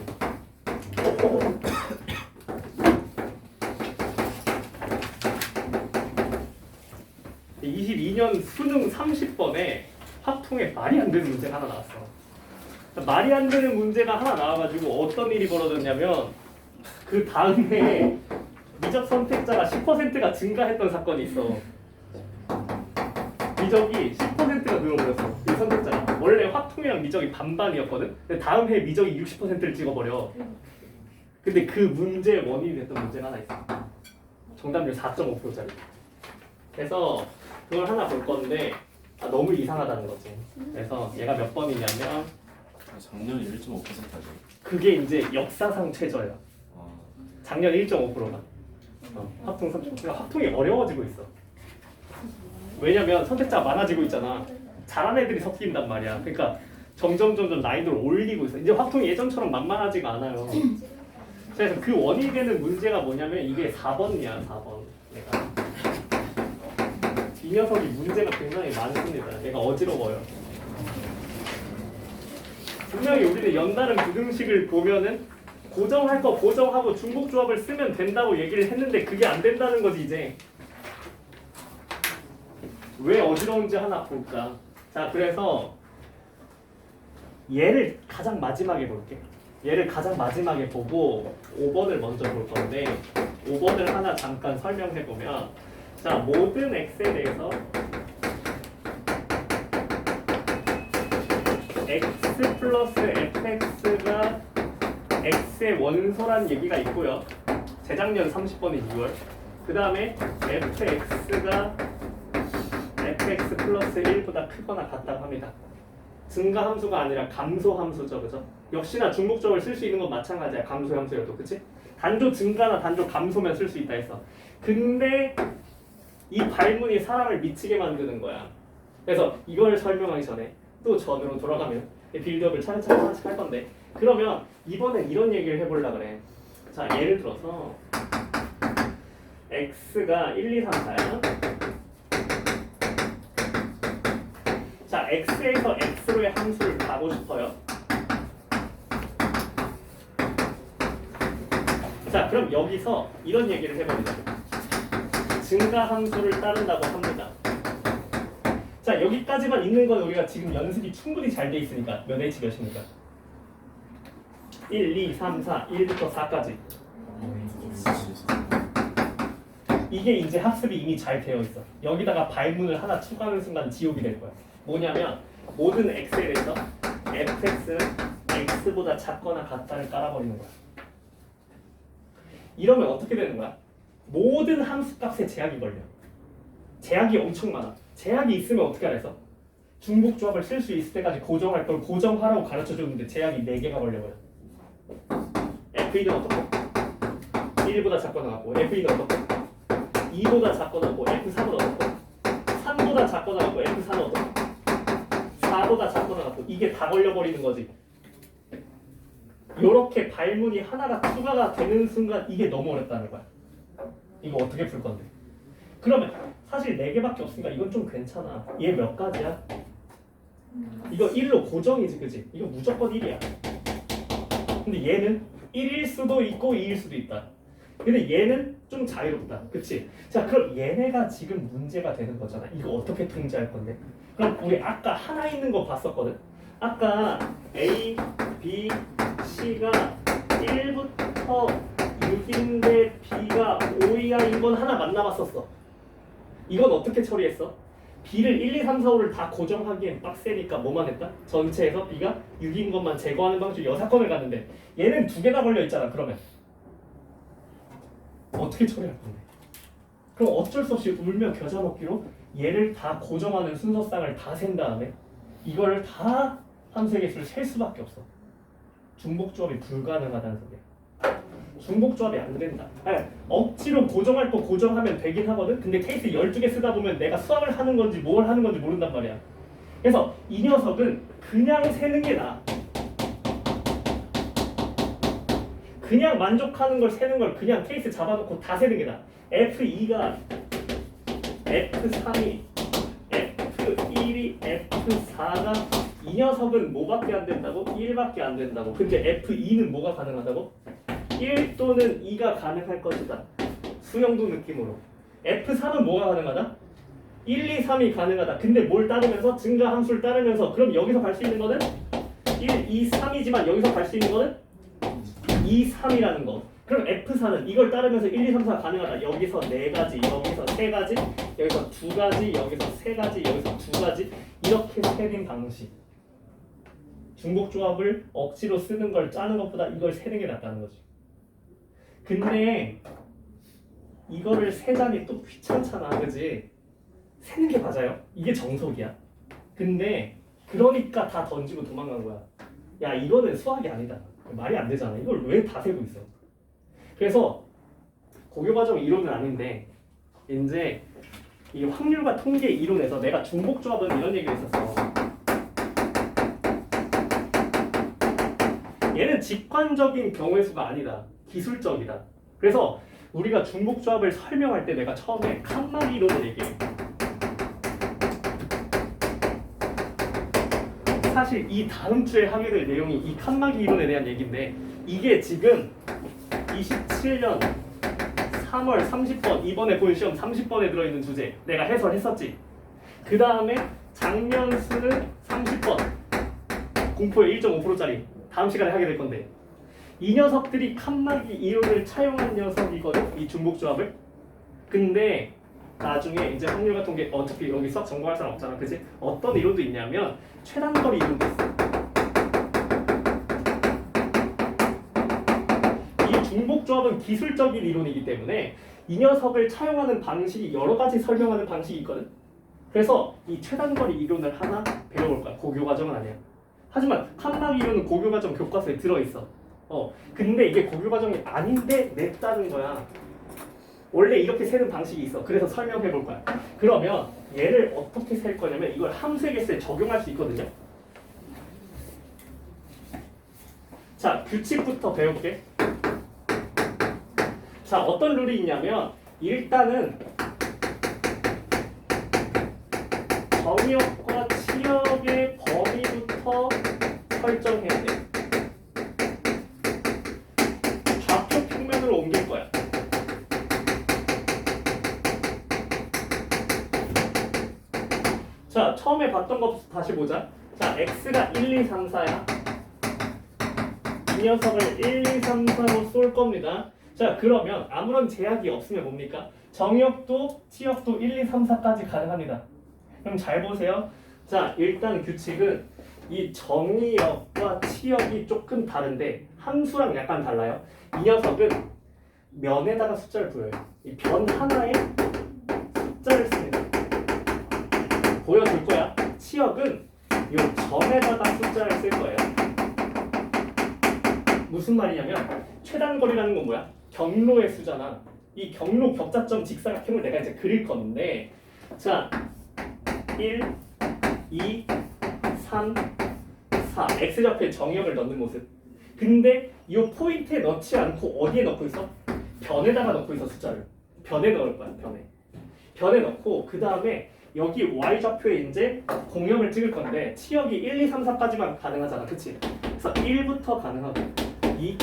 (22년) 수능 30번에 확통에 말이 안 되는 문제가 하나 나왔어. 말이 안 되는 문제가 하나 나와가지고 어떤 일이 벌어졌냐면 그 다음 해에 미적 선택자가 10%가 증가했던 사건이 있어. 미적이 10%가 늘어버렸어. 이 선택자가. 원래 확통이랑 미적이 반반이었거든. 근데 다음 해에 미적이 60%를 찍어버려. 근데 그 문제의 원인이 됐던 문제가 하나 있어. 정답률 4.5%짜리. 그래서 그걸 하나 볼 건데 너무 이상하다는 거지. 그래서 얘가 몇 번이냐면 작년에 1.5%까지. 그게 이제 역사상 최저야. 작년 1.5%가. 확통 30%. 그러니까 확통이 어려워지고 있어. 왜냐면 선택자가 많아지고 있잖아. 잘하는 애들이 섞인단 말이야. 그러니까 점점 난이도를 올리고 있어. 이제 확통이 예전처럼 만만하지가 않아요. 그래서 그 원인이 되는 문제가 뭐냐면 이게 4번이야. 4번. 얘가. 이 녀석이 문제가 굉장히 많습니다. 얘가 어지러워요. 분명히 우리는 연다른 부등식을 보면은 고정할 거 고정하고 중복 조합을 쓰면 된다고 얘기를 했는데 그게 안 된다는 거지 이제. 왜 어지러운지 하나 볼까? 자, 그래서 얘를 가장 마지막에 볼게. 얘를 가장 마지막에 보고 5번을 먼저 볼 건데 5번을 하나 잠깐 설명해 보면 자, 모든 x에 대해서 x 플러스 fx가 x의 원소란 얘기가 있고요. 재작년 30번인 6월. 그 다음에 fx가 fx 플러스 1보다 크거나 같다고 합니다. 증가 함수가 아니라 감소 함수죠, 그죠? 역시나 중복적을 쓸 수 있는 건 마찬가지야. 감소 함수여도, 그치? 단조 증가나 단조 감소면 쓸 수 있다 했어. 근데 이 발문이 사람을 미치게 만드는 거야. 그래서 이걸 설명하기 전에 또 전으로 돌아가면 빌드업을 차근차근 하나씩 할 건데 그러면 이번엔 이런 얘기를 해보려고 그래. 자, 예를 들어서 x가 1, 2, 3, 4야. 자, x에서 x로의 함수를 가고 싶어요. 자, 그럼 여기서 이런 얘기를 해버리자. 증가 함수를 따른다고 합니다. 자 여기까지만 있는 건 우리가 지금 연습이 충분히 잘 돼 있으니까 몇 H 몇입니까? 1, 2, 3, 4, 1부터 4까지 이게 이제 학습이 이미 잘 되어 있어. 여기다가 발문을 하나 추가하는 순간 지옥이 될 거야. 뭐냐면 모든 엑셀에서 fx는 x보다 작거나 같다를 깔아버리는 거야. 이러면 어떻게 되는 거야? 모든 함수값에 제약이 걸려. 제약이 엄청 많아. 제약이 있으면 어떻게 하랬어? 중복조합을 쓸 수 있을 때까지 고정할 걸 고정하라고 가르쳐줬는데 제약이 4개가 걸려버려. f2는 어떻고? 1보다 작거나 같고 f2는 어떻고? 2보다 작거나 같고 f3은 어떻고? 3보다 작거나 같고 f4는 어떻고? 4보다 작거나 같고 이게 다 걸려버리는 거지. 요렇게 발문이 하나가 추가가 되는 순간 이게 너무 어렵다는 거야. 이거 어떻게 풀 건데? 그러면 사실 4개밖에 없으니까 이건 좀 괜찮아. 얘 몇 가지야? 이거 1로 고정이지, 그지? 이거 무조건 1이야. 근데 얘는 1일 수도 있고 2일 수도 있다. 근데 얘는 좀 자유롭다, 그치? 자, 그럼 얘네가 지금 문제가 되는 거잖아. 이거 어떻게 통제할 건데? 그럼 우리 아까 하나 있는 거 봤었거든? 아까 A, B, C가 1부터 6인데 B가 5이야 이건 하나 만나봤었어. 이건 어떻게 처리했어? B를 1, 2, 3, 4, 5를 다 고정하기엔 빡세니까 뭐만 했다? 전체에서 B가 6인 것만 제거하는 방식 6건을 갔는데 얘는 2개나 걸려있잖아. 그러면 어떻게 처리할 건데? 그럼 어쩔 수 없이 울며 겨자 먹기로 얘를 다 고정하는 순서쌍을 다 센 다음에 이거를 다 함수의 개수를 셀 수밖에 없어. 중복조합이 불가능하다는 소리야. 중복조합이 안 된다. 아니, 억지로 고정할 거 고정하면 되긴 하거든. 근데 케이스 12개 쓰다 보면 내가 수학을 하는 건지 뭘 하는 건지 모른단 말이야. 그래서 이 녀석은 그냥 세는 게 나아. 그냥 만족하는 걸 세는 걸 그냥 케이스 잡아놓고 다 세는 게 나아. F2가 F3이 F1이 F4가 이 녀석은 뭐밖에 안 된다고? 1밖에 안 된다고. 근데 F2는 뭐가 가능하다고? 1 또는 2가 가능할 것이다. 수영도 느낌으로. F3은 뭐가 가능하다? 1, 2, 3이 가능하다. 근데 뭘 따르면서? 증가 함수를 따르면서. 그럼 여기서 갈 수 있는 거는 1, 2, 3이지만 여기서 갈 수 있는 거는 2, 3이라는 거. 그럼 F4는 이걸 따르면서 1, 2, 3, 4가 가능하다. 여기서 4가지, 여기서 3가지, 여기서 2가지, 여기서 3가지, 여기서 2가지. 이렇게 세는 방식. 중복조합을 억지로 쓰는 걸 짜는 것보다 이걸 세는 게 낫다는 거지. 근데 이거를 세자니 또 귀찮잖아, 그지? 세는 게 맞아요. 이게 정석이야. 근데 그러니까 다 던지고 도망간 거야. 야, 이거는 수학이 아니다. 말이 안 되잖아. 이걸 왜 다 세고 있어? 그래서 고교과정 이론은 아닌데 이제 이 확률과 통계 이론에서 내가 중복조합은 이런 얘기를 했었어. 얘는 직관적인 경우의 수가 아니다. 기술적이다. 그래서 우리가 중복조합을 설명할 때 내가 처음에 칸막 이론을 얘기해. 사실 이 다음 주에 하게 될 내용이 이 칸막 이론에 대한 얘기인데 이게 지금 27년 3월 30번 이번에 본 시험 30번에 들어있는 주제 내가 해설했었지. 그 다음에 작년 수능 30번 공포의 1.5%짜리 다음 시간에 하게 될 건데 이 녀석들이 칸막이 이론을 차용한 녀석이거든. 이 중복조합을. 근데 나중에 이제 확률과 통계 어차피 여기 수학 전공할 사람 없잖아, 그치? 어떤 이론도 있냐면 최단거리 이론도 있어. 이 중복조합은 기술적인 이론이기 때문에 이 녀석을 차용하는 방식이 여러 가지 설명하는 방식이 있거든. 그래서 이 최단거리 이론을 하나 배워볼 거야. 고교과정은 아니야. 하지만 칸막 이론은 고교과정 교과서에 들어있어. 근데 이게 고교과정이 아닌데 냈다는 거야. 원래 이렇게 세는 방식이 있어. 그래서 설명해 볼 거야. 그러면 얘를 어떻게 셀 거냐면 이걸 함수의 개수에 적용할 수 있거든요. 자, 규칙부터 배울게. 자, 어떤 룰이 있냐면 일단은 정의역과 치역의 범위부터 설정해야 돼. 좌표 평면으로 옮길 거야. 자, 자, 처음에 봤던 거 다시 보자. 자, x가 1, 2, 3, 4야. 이 녀석을 1, 2, 3, 4로 쏠 겁니다. 자, 그러면 아무런 제약이 없으면 뭡니까? 정역도, 치역도 1, 2, 3, 4까지 가능합니다. 그럼 잘 보세요. 자, 일단 규칙은 이 정의역과 치역이 조금 다른데 함수랑 약간 달라요. 이 녀석은 면에다가 숫자를 부여해요. 이 변 하나에 숫자를 씁니다. 보여줄 거야. 치역은 이 점에다가 숫자를 쓸 거예요. 무슨 말이냐면 최단거리라는 건 뭐야? 경로의 수잖아. 이 경로 격자점 직사각형을 내가 이제 그릴 건데, 자, 1, 2, 3, 4 x좌표에 정역을 넣는 모습. 근데 이 포인트에 넣지 않고 어디에 넣고 있어? 변에다가 넣고 있어. 숫자를 변에 넣을 거야. 변에 넣고 그 다음에 여기 y좌표에 이제 공역을 찍을 건데 치역이 1, 2, 3, 4까지만 가능하잖아. 그치? 그래서 1부터 가능하고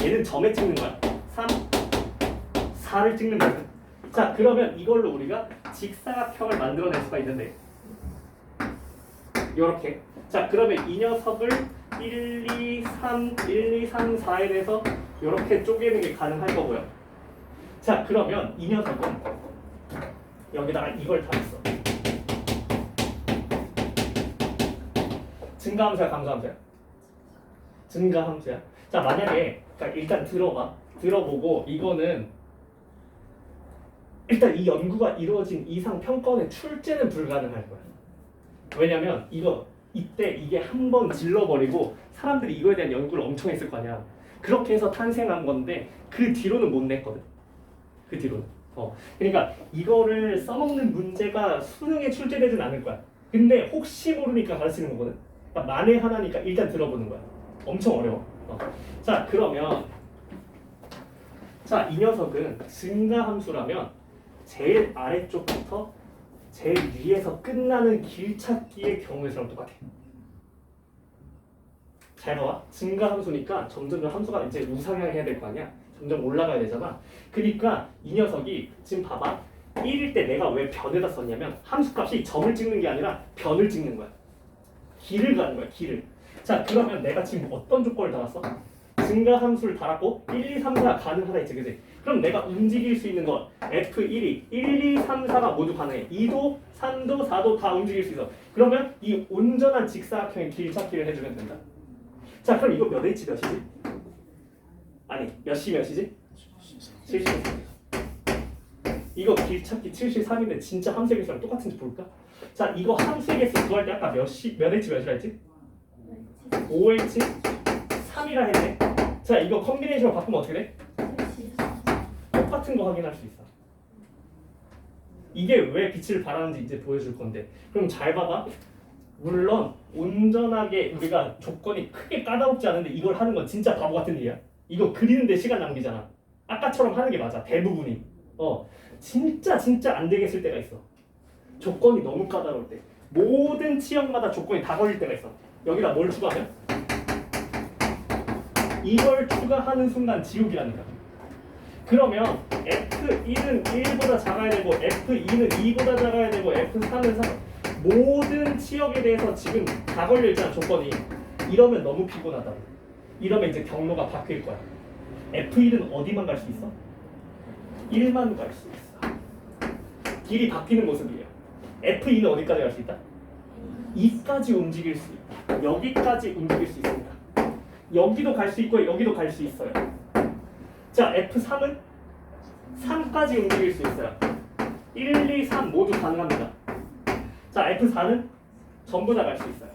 얘는 점에 찍는 거야. 3, 4를 찍는 거야. 자, 그러면 이걸로 우리가 직사각형을 만들어낼 수가 있는데 요렇게. 자, 그러면 이 녀석을 1, 2, 3, 4에 대해서 요렇게 쪼개는 게 가능할 거고요. 자, 그러면 이 녀석은 여기다가 이걸 다 했어. 증가함수야, 감소함수야? 증가함수야. 자, 만약에 그러니까 일단 들어보고 이거는 일단 이 연구가 이루어진 이상 평가원의 출제는 불가능할 거야. 왜냐면 이때 이게 한 번 질러버리고 사람들이 이거에 대한 연구를 엄청 했을 거 아니야. 그렇게 해서 탄생한 건데 그 뒤로는 못 냈거든. 그 뒤로는. 그러니까 이거를 써먹는 문제가 수능에 출제되진 않을 거야. 근데 혹시 모르니까 가르치는 거거든. 그러니까 만에 하나니까 일단 들어보는 거야. 엄청 어려워. 자, 그러면 자, 이 녀석은 증가함수라면 제일 아래쪽부터 제일 위에서 끝나는 길찾기의 경우의 수랑 똑같아. 잘 봐봐. 증가함수니까 점점 함수가 이제 우상향해야 될 거 아니야. 점점 올라가야 되잖아. 그러니까 이 녀석이 지금 봐봐. 1일 때 내가 왜 변에다 썼냐면 함수값이 점을 찍는 게 아니라 변을 찍는 거야. 길을 가는 거야. 길을. 자, 그러면 내가 지금 어떤 조건을 달았어? 증가함수를 달았고 1, 2, 3, 4가 가능하다 했지, 그지? 그럼 내가 움직일 수 있는 건 F1이 1, 2, 3, 4가 모두 가능해. 2도, 3도, 4도 다 움직일 수 있어. 그러면 이 온전한 직사각형의 길 찾기를 해주면 된다. 자, 그럼 이거 몇 H 몇이지? 아니, 몇이지? 73. 이거 길 찾기 73인데 진짜 함수의 개수랑 똑같은지 볼까? 자, 이거 함수의 개수 구할 때 아까 몇 H 몇이라 했지? 5H 3이라 했네. 자, 이거 컨비네이션을 바꾸면 어떻게 돼? 똑같은 거 확인할 수 있어. 이게 왜 빛을 발하는지 이제 보여줄 건데, 그럼 잘 봐봐. 물론 온전하게 우리가 조건이 크게 까다롭지 않은데 이걸 하는 건 진짜 바보 같은 일이야. 이거 그리는데 시간 낭비잖아. 아까처럼 하는 게 맞아. 대부분이. 진짜 안 되겠을 때가 있어. 조건이 너무 까다로울 때. 모든 치역마다 조건이 다 걸릴 때가 있어. 여기다 뭘 추가하면? 이걸 추가하는 순간 지옥이라니까. 그러면 F1은 1보다 작아야 되고 F2는 2보다 작아야 되고 F3은 3. 모든 치역에 대해서 지금 다 걸려있잖아, 조건이. 이러면 너무 피곤하다. 이러면 이제 경로가 바뀔 거야. F1은 어디만 갈 수 있어? 1만 갈 수 있어. 길이 바뀌는 모습이에요. F2는 어디까지 갈 수 있다? 2까지 움직일 수 있다. 여기까지 움직일 수 있습니다. 여기도 갈 수 있고 여기도 갈 수 있어요. 자, F3은 3까지 움직일 수 있어요. 1, 2, 3 모두 가능합니다. 자, F4는 전부 다 갈 수 있어요.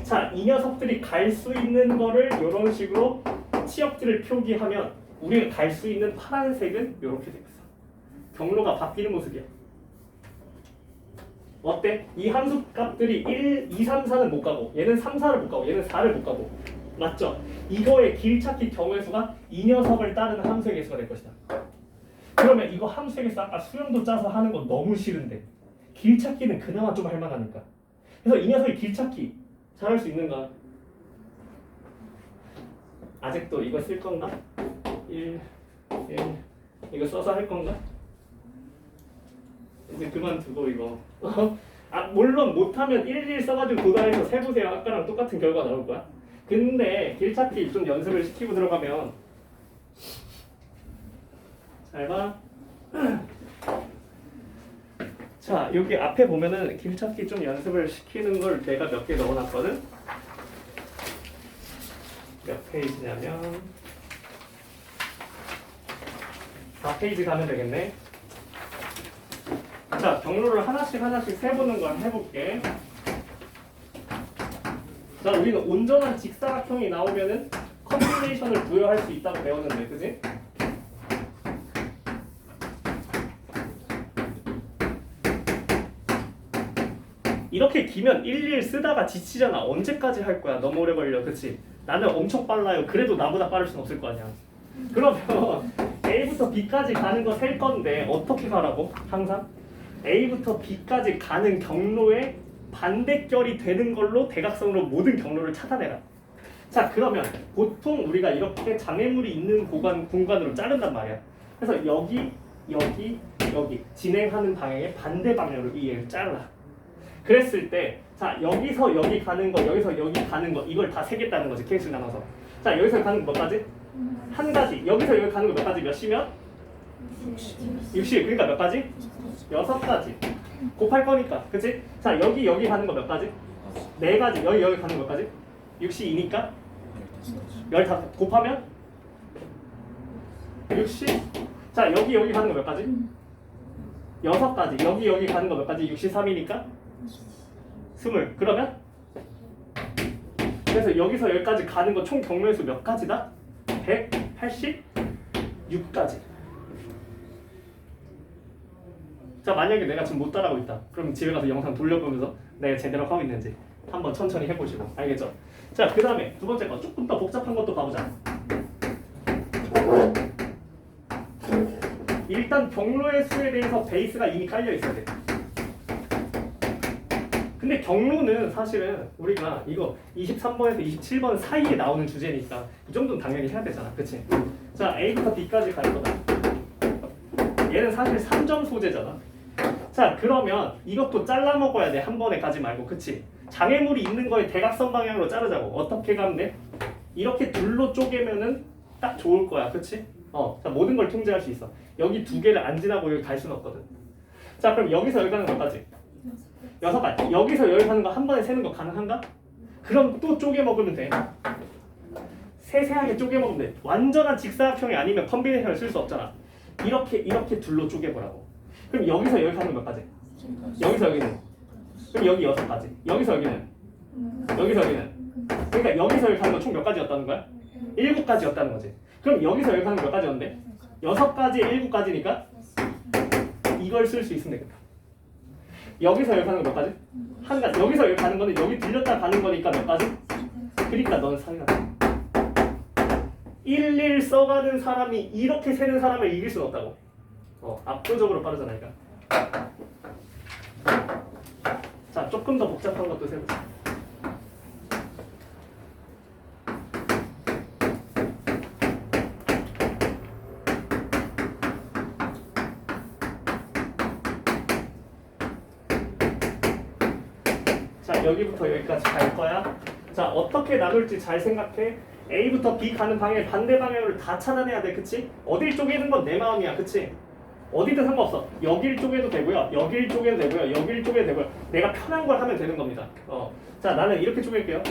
자, 이 녀석들이 갈 수 있는 거를 이런 식으로 치역들을 표기하면 우리가 갈 수 있는 파란색은 이렇게 되어 있어. 경로가 바뀌는 모습이야. 어때? 이 함수 값들이 1, 2, 3, 4는 못 가고 얘는 3, 4를 못 가고 얘는 4를 못 가고 맞죠? 이거의 길찾기 경우의 수가 이 녀석을 따르는 함수의 개수가 될 것이다. 그러면 이거 함수의 개수 아까 수영도 짜서 하는 거 너무 싫은데 길찾기는 그나마 좀 할만하니까. 그래서 이 녀석이 길찾기 잘할 수 있는가? 아직도 이거 쓸 건가? 1 이거 써서 할 건가? 이제 그만두고 이거. 아 물론 못하면 11 써가지고 도달해서 세보세요. 아까랑 똑같은 결과 나올 거야. 근데 길찾기 좀 연습을 시키고 들어가면 잘 봐. 자 여기 앞에 보면은 길찾기 좀 연습을 시키는 걸 내가 몇 개 넣어놨거든. 몇 페이지냐면 4페이지 가면 되겠네. 자 경로를 하나씩 세보는 걸 해볼게. 자 우리는 온전한 직사각형이 나오면은 컨비네이션을 부여할 수 있다고 배웠는데 그지? 이렇게 기면 11 쓰다가 지치잖아. 언제까지 할 거야? 너무 오래 걸려. 그치? 나는 엄청 빨라요. 그래도 나보다 빠를 순 없을 거 아니야. 그러면 A부터 B까지 가는 거 셀 건데 어떻게 가라고? 항상 A부터 B까지 가는 경로에 반대결이 되는 걸로 대각선으로 모든 경로를 찾아내라. 자 그러면 보통 우리가 이렇게 장애물이 있는 공간으로 자른단 말이야. 그래서 여기 진행하는 방향의 반대 방향으로 이 얘를 잘라. 그랬을 때 자 여기서 여기 가는 거 여기서 여기 가는 거 이걸 다 세겠다는 거지. 케이스를 나눠서. 자 여기서 가는 거 몇 가지? 한 가지. 여기서 여기 가는 거 몇 가지? 몇 시면? 60. 그러니까 몇 가지? 6가지. 곱할 거니까. 그치? 자 여기 가는 거 몇 가지? 4가지. 여기 가는 거 몇 가지? 62니까 15. 곱하면 60. 자 여기 가는 거 몇 가지? 6가지. 여기 가는 거 몇 가지? 63이니까 20. 그러면 그래서 여기서 여기까지 가는 거 총 경로의 수 몇 가지다? 186가지. 자 만약에 내가 지금 못 따라하고 있다. 그럼 집에 가서 영상 돌려보면서 내가 제대로 하고 있는지 한번 천천히 해보시고. 알겠죠? 자 그 다음에 두 번째 거 조금 더 복잡한 것도 봐보자. 일단 경로의 수에 대해서 베이스가 이미 깔려 있어야 돼. 근데 경로는 사실은 우리가 이거 23번에서 27번 사이에 나오는 주제니까 이 정도는 당연히 해야 되잖아. 그치? 자 A부터 B까지 가는 거다. 얘는 사실 3점 소재잖아. 자 그러면 이것도 잘라 먹어야 돼. 한 번에 가지 말고. 그치? 장애물이 있는 거에 대각선 방향으로 자르자고. 어떻게 가면 돼? 이렇게 둘로 쪼개면은 딱 좋을 거야. 그치? 자 모든 걸 통제할 수 있어. 여기 두 개를 안 지나고 여기 갈 수는 없거든. 자 그럼 여기서 여기 가는 것까지 6가지. 여기서 여기 가는 거 한 번에 세는 거 가능한가? 그럼 또 쪼개 먹으면 돼. 세세하게 쪼개 먹으면 돼. 완전한 직사각형이 아니면 컨비네이션을 쓸 수 없잖아. 이렇게 둘로 쪼개보라고. 그럼 여기서 여기 가는 몇 가지? 여기서 여기는. 그럼 여기 6가지. 여기서 여기는. 그러니까 여기서 여기 가는 거 총 몇 가지였다는 거야? 7가지였다는 거지. 그럼 여기서 여기 가는 거 몇 가지였는데? 6가지에 7가지니까 이걸 쓸 수 있으면 되겠다. 여기서 여기 가는 거 몇 가지? 한 가지. 여기서 여기 가는 거는 여기 들렸다 가는 거니까 몇 가지? 그러니까 너는 3이 나와. 11 써가는 사람이 이렇게 세는 사람을 이길 수는 없다고. 압도적으로 빠르잖아. 그러니까. 자 조금 더 복잡한 것도 세보자. 자 여기부터 여기까지 갈 거야. 자 어떻게 나눌지 잘 생각해. A부터 B 가는 방향 반대 방향을 다 찾아내야 돼. 그치? 어딜 쪼개는 건 내 마음이야. 그치? 어디든 상관없어. 여길 쪼개도 되고요. 여길 쪼개도 되고요. 여길 쪼개도 되고요. 내가 편한 걸 하면 되는 겁니다. 자 나는 이렇게 쪼갤게요.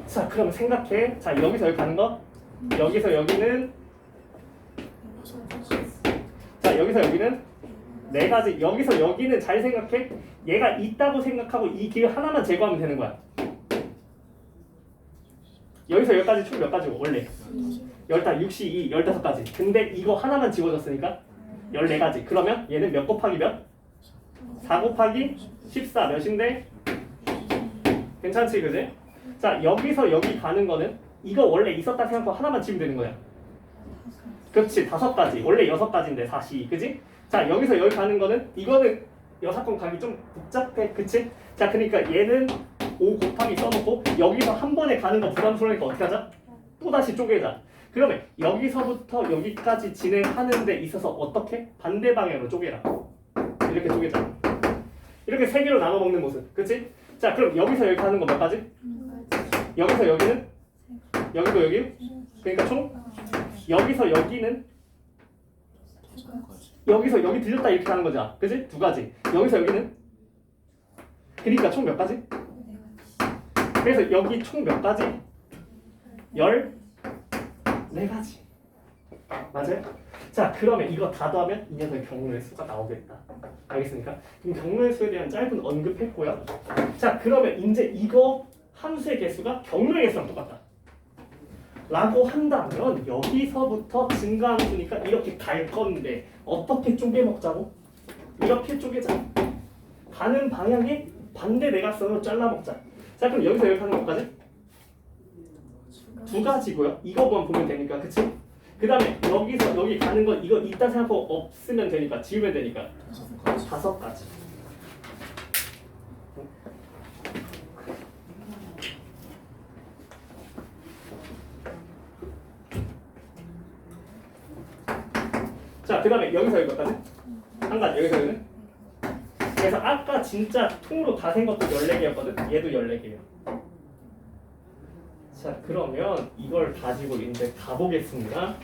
자 그럼 생각해. 자 여기서 여기 가는 거. 여기서 여기는. 자 여기서 여기는 4가지. 여기서 여기는 잘 생각해. 얘가 있다고 생각하고 이 길 하나만 제거하면 되는 거야. 여기서 여기까지 총 몇 가지고 원래 62, 15가지. 근데 이거 하나만 지워졌으니까 14가지. 그러면 얘는 몇 곱하기 몇? 4 곱하기 14 몇인데? 괜찮지 그지? 자 여기서 여기 가는 거는 이거 원래 있었다 생각하고 하나만 지우면 되는 거야. 그렇지 5가지. 원래 6가지인데 4시 그지? 자 여기서 여기 가는 거는 이거는 6건 가기 좀 복잡해. 그치? 자 그러니까 얘는 5 곱하기 써놓고 여기서 한 번에 가는 거 부담스러우니까 어떻게 하자? 또다시 쪼개자. 그러면 여기서부터 여기까지 진행하는 데 있어서 어떻게? 반대 방향으로 쪼개라. 이렇게 쪼개자. 이렇게 세 개로 나눠 먹는 모습. 그치? 자, 그럼 여기서 여기 가는 거 몇 가지? 여기서 여기는? 여기도 여기? 그러니까 총? 여기서 여기는? 여기서 여기 들렸다 이렇게 하는 거잖아. 그치? 두 가지. 여기서 여기는? 그러니까 총 몇 가지? 그래서 여기 총 몇 가지? 14가지. 맞아요? 자, 그러면 이거 다 더하면 이 녀석의 경로의 수가 나오겠다. 알겠습니까? 그럼 경로의 수에 대한 짧은 언급했고요. 자, 그러면 이제 이거 함수의 개수가 경로의 개수랑 똑같다. 라고 한다면 여기서부터 증가함수니까 이렇게 갈 건데 어떻게 쪼개 먹자고? 이렇게 쪼개자. 가는 방향에 반대 내각선으로 잘라 먹자. 자, 그럼 여기서 여기 가는 것까지? 두 가지고요. 이거만 보면 되니까, 그치? 그 다음에 여기서 여기 가는 건 이거 있다 생각하고 없으면 되니까, 지우면 되니까 5가지. 자, 그 다음에 여기서 여기까지? 한 가지, 여기서 여기는? 그래서 아까 진짜 통으로 다 센 것도 14개였거든? 얘도 14개예요. 자, 그러면 이걸 가지고 이제 가보겠습니다.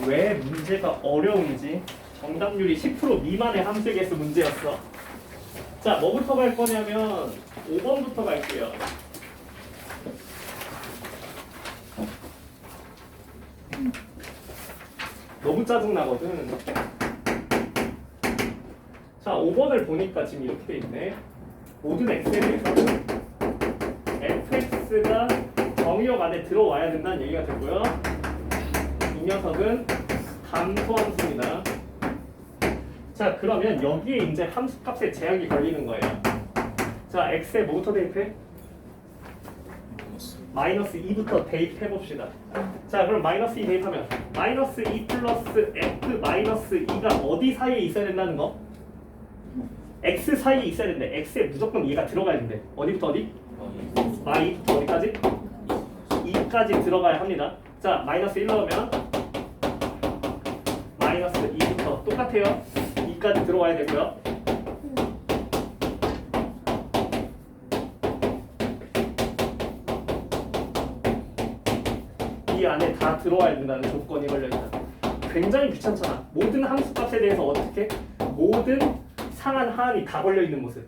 왜 문제가 어려운지. 정답률이 10% 미만의 함수의 개수 문제였어. 자, 뭐부터 갈 거냐면 5번부터 갈게요. 너무 짜증나거든. 자, 5번을 보니까 지금 이렇게 돼 있네. 모든 x에 대해서는 fx가 정의역 안에 들어와야 된다는 얘기가 됐고요. 이 녀석은 감소함수입니다. 자, 그러면 여기에 이제 함수값에 제약이 걸리는 거예요. 자, x에 뭐부터 대입해? 마이너스 2부터 대입해 봅시다. 자, 그럼 마이너스 2 대입하면 마이너스 2 플러스 f 마이너스 2가 어디 사이에 있어야 된다는 거? x 사이에 있어야 되는데 x에 무조건 얘가 들어가야 된대. 어디부터 어디? 마이부터 어디까지? 2까지 들어가야 합니다. 자, 마이너스 1 넣으면 마이너스 2부터 똑같아요. 2까지 들어와야 되고요. 이 안에 다 들어와야 된다는 조건이 걸려있다. 굉장히 귀찮잖아. 모든 함수값에 대해서 어떻게? 모든 상한 하한이 다 걸려있는 모습.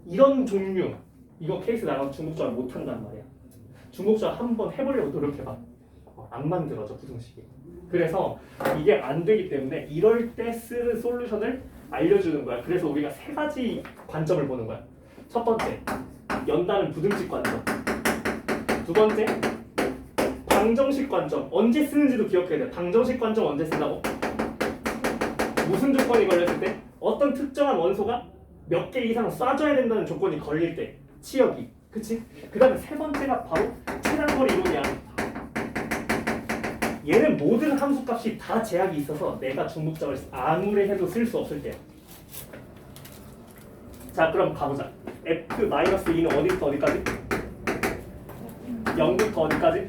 이런 종류. 이거 케이스 나가면 중국절 못한단 말이야. 중국절 한번 해보려고 노력해봐. 안 만들어져, 부등식이. 그래서 이게 안 되기 때문에 이럴 때 쓰는 솔루션을 알려주는 거야. 그래서 우리가 3가지 관점을 보는 거야. 첫 번째, 연다는 부등식 관점. 두 번째, 방정식 관점. 언제 쓰는지도 기억해야 돼. 방정식 관점 언제 쓴다고? 무슨 조건이 걸렸을 때? 어떤 특정한 원소가 몇 개 이상 쏴줘야 된다는 조건이 걸릴 때. 치역이. 그치? 그 다음에 세 번째가 바로 최단거리 이론이야. 얘는 모든 함수값이 다 제약이 있어서 내가 중복점을 아무리 해도 쓸 수 없을 때야. 자, 그럼 가보자. f-2는 어디부터 어디까지? 0부터 어디까지?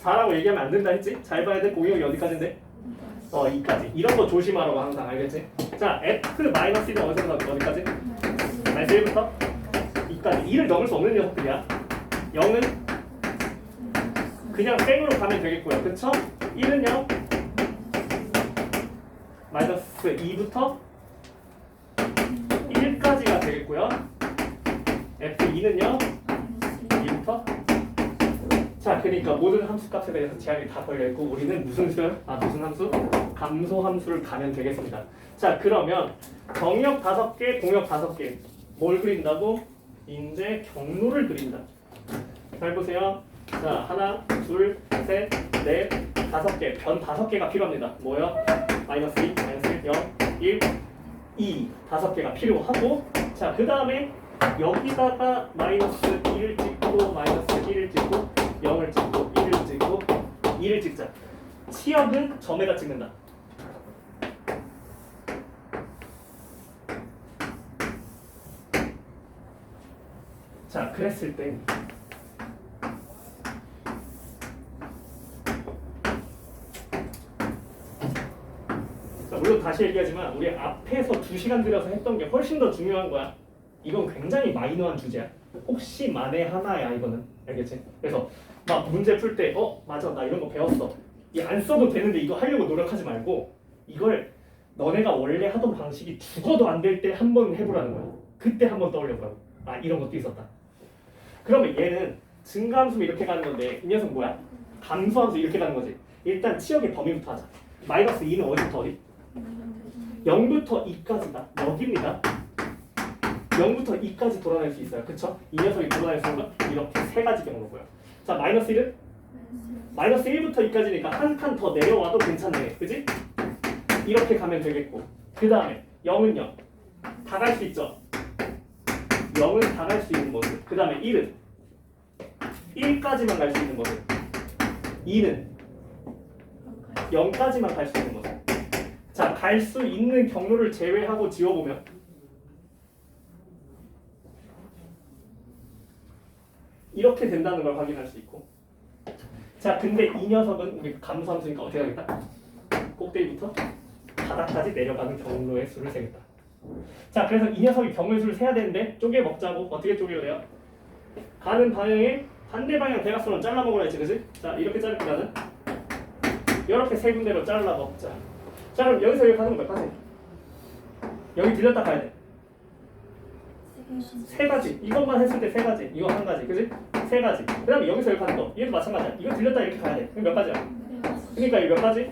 4라고 얘기하면 안 된다 했지? 잘 봐야 돼. 공역이 어디까지인데? 2까지. 이런 거 조심하라고 항상, 알겠지? 자, f-1은 어디서부터 어디까지? 마이너스 1부터 2까지. 2를 넘을 수 없는 녀석들이야. 0은 그냥 땡으로 가면 되겠고요. 그쵸? 1은요? 마이너스 2부터 1까지가 되겠고요. f2는요? 2부터 자, 그러니까 모든 함수값에 대해서 제약이 다 걸려있고 우리는 무슨 함수? 감소함수를 가면 되겠습니다. 자, 그러면 정역 5개, 공역 5개. 뭘 그린다고? 이제 경로를 그린다. 잘 보세요. 자, 하나, 둘, 셋, 넷, 5개. 변 5개가 필요합니다. 뭐요? 마이너스 2, 마이너스 1, 0, 1, 2. 5개가 필요하고 자, 그 다음에 여기다가 마이너스 1을 찍고 마이너스 1을 찍고 0을 찍고 1을 찍고 2를 찍자. 치역은 점에다 찍는다. 자, 그랬을 때 다시 얘기하지만 우리 앞에서 2시간 들여서 했던 게 훨씬 더 중요한 거야. 이건 굉장히 마이너한 주제야. 혹시 만에 하나야 이거는. 알겠지? 그래서 막 문제 풀 때 맞아 나 이런 거 배웠어. 이 안 써도 되는데 이거 하려고 노력하지 말고 이걸 너네가 원래 하던 방식이 죽어도 안 될 때 한번 해보라는 거야. 그때 한번 떠올려보라고. 아 이런 것도 있었다. 그러면 얘는 증가함수 이렇게 가는 건데 이 녀석 뭐야? 감소함수 이렇게 가는 거지. 일단 치역의 범위부터 하자. 마이너스 2는 어디부터 어디? 0부터 2까지다. 여기입니다. 0부터 2까지 돌아낼 수 있어요. 그쵸? 이 녀석이 돌아낼 수 있는 건 이렇게 세 가지 경우고요. 자 마이너스 1은? 마이너스 1부터 2까지니까 한 칸 더 내려와도 괜찮네. 그지? 이렇게 가면 되겠고 그 다음에 0은요. 다 갈 수 있죠? 0은 다 갈 수 있는 모습. 그 다음에 1은 1까지만 갈 수 있는 모습. 2는 0까지만 갈 수 있는 모습. 자, 갈 수 있는 경로를 제외하고 지워보면 이렇게 된다는 걸 확인할 수 있고. 자, 근데 이 녀석은 우리 감소함수니까 어떻게 하겠다? 꼭대기부터 바닥까지 내려가는 경로의 수를 세겠다. 자, 그래서 이 녀석이 경로의 수를 세야 되는데 쪼개 먹자고. 어떻게 쪼개래요? 가는 방향에 반대 방향 대각선으로 잘라 먹으라 했지, 그지? 자, 이렇게 자르기보다는 이렇게 세 군데로 잘라 먹자. 자, 그럼 여기서 여기 가는 거 몇 가지? 여기 들렸다 가야 돼. 세 가지. 이것만 했을 때 세 가지. 이거 한 가지, 그지? 세 가지. 그 다음에 여기서 여기 가는 거. 얘도 마찬가지야. 이거 들렸다 이렇게 가야 돼. 그럼 몇 가지야? 그러니까 이거 몇 가지?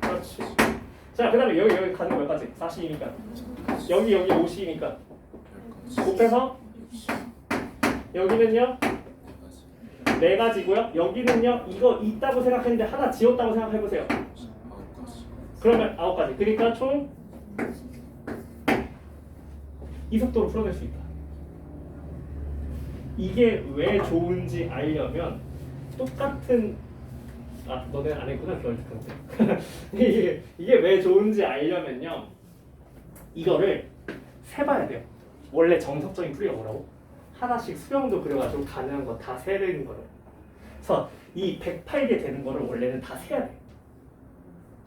그렇지. 자, 그 다음에 여기 가는 거 몇 가지? 40이니까. 여기 50이니까. 곱해서 여기는요? 네 가지고요. 여기는요. 이거 있다고 생각했는데 하나 지웠다고 생각해보세요. 그러면 9가지. 그러니까 총 이 속도로 풀어낼 수 있다. 이게 왜 좋은지 알려면 똑같은 너네 안 했구나 겨울특강때. 이게 왜 좋은지 알려면요. 이거를 세봐야 돼요. 원래 정석적인 풀이가 뭐라고? 하나씩 수영도 그려가지고 가능한 거 다 세는 거예요. 그래서 이 108개 되는 거를 원래는 다 세야 돼.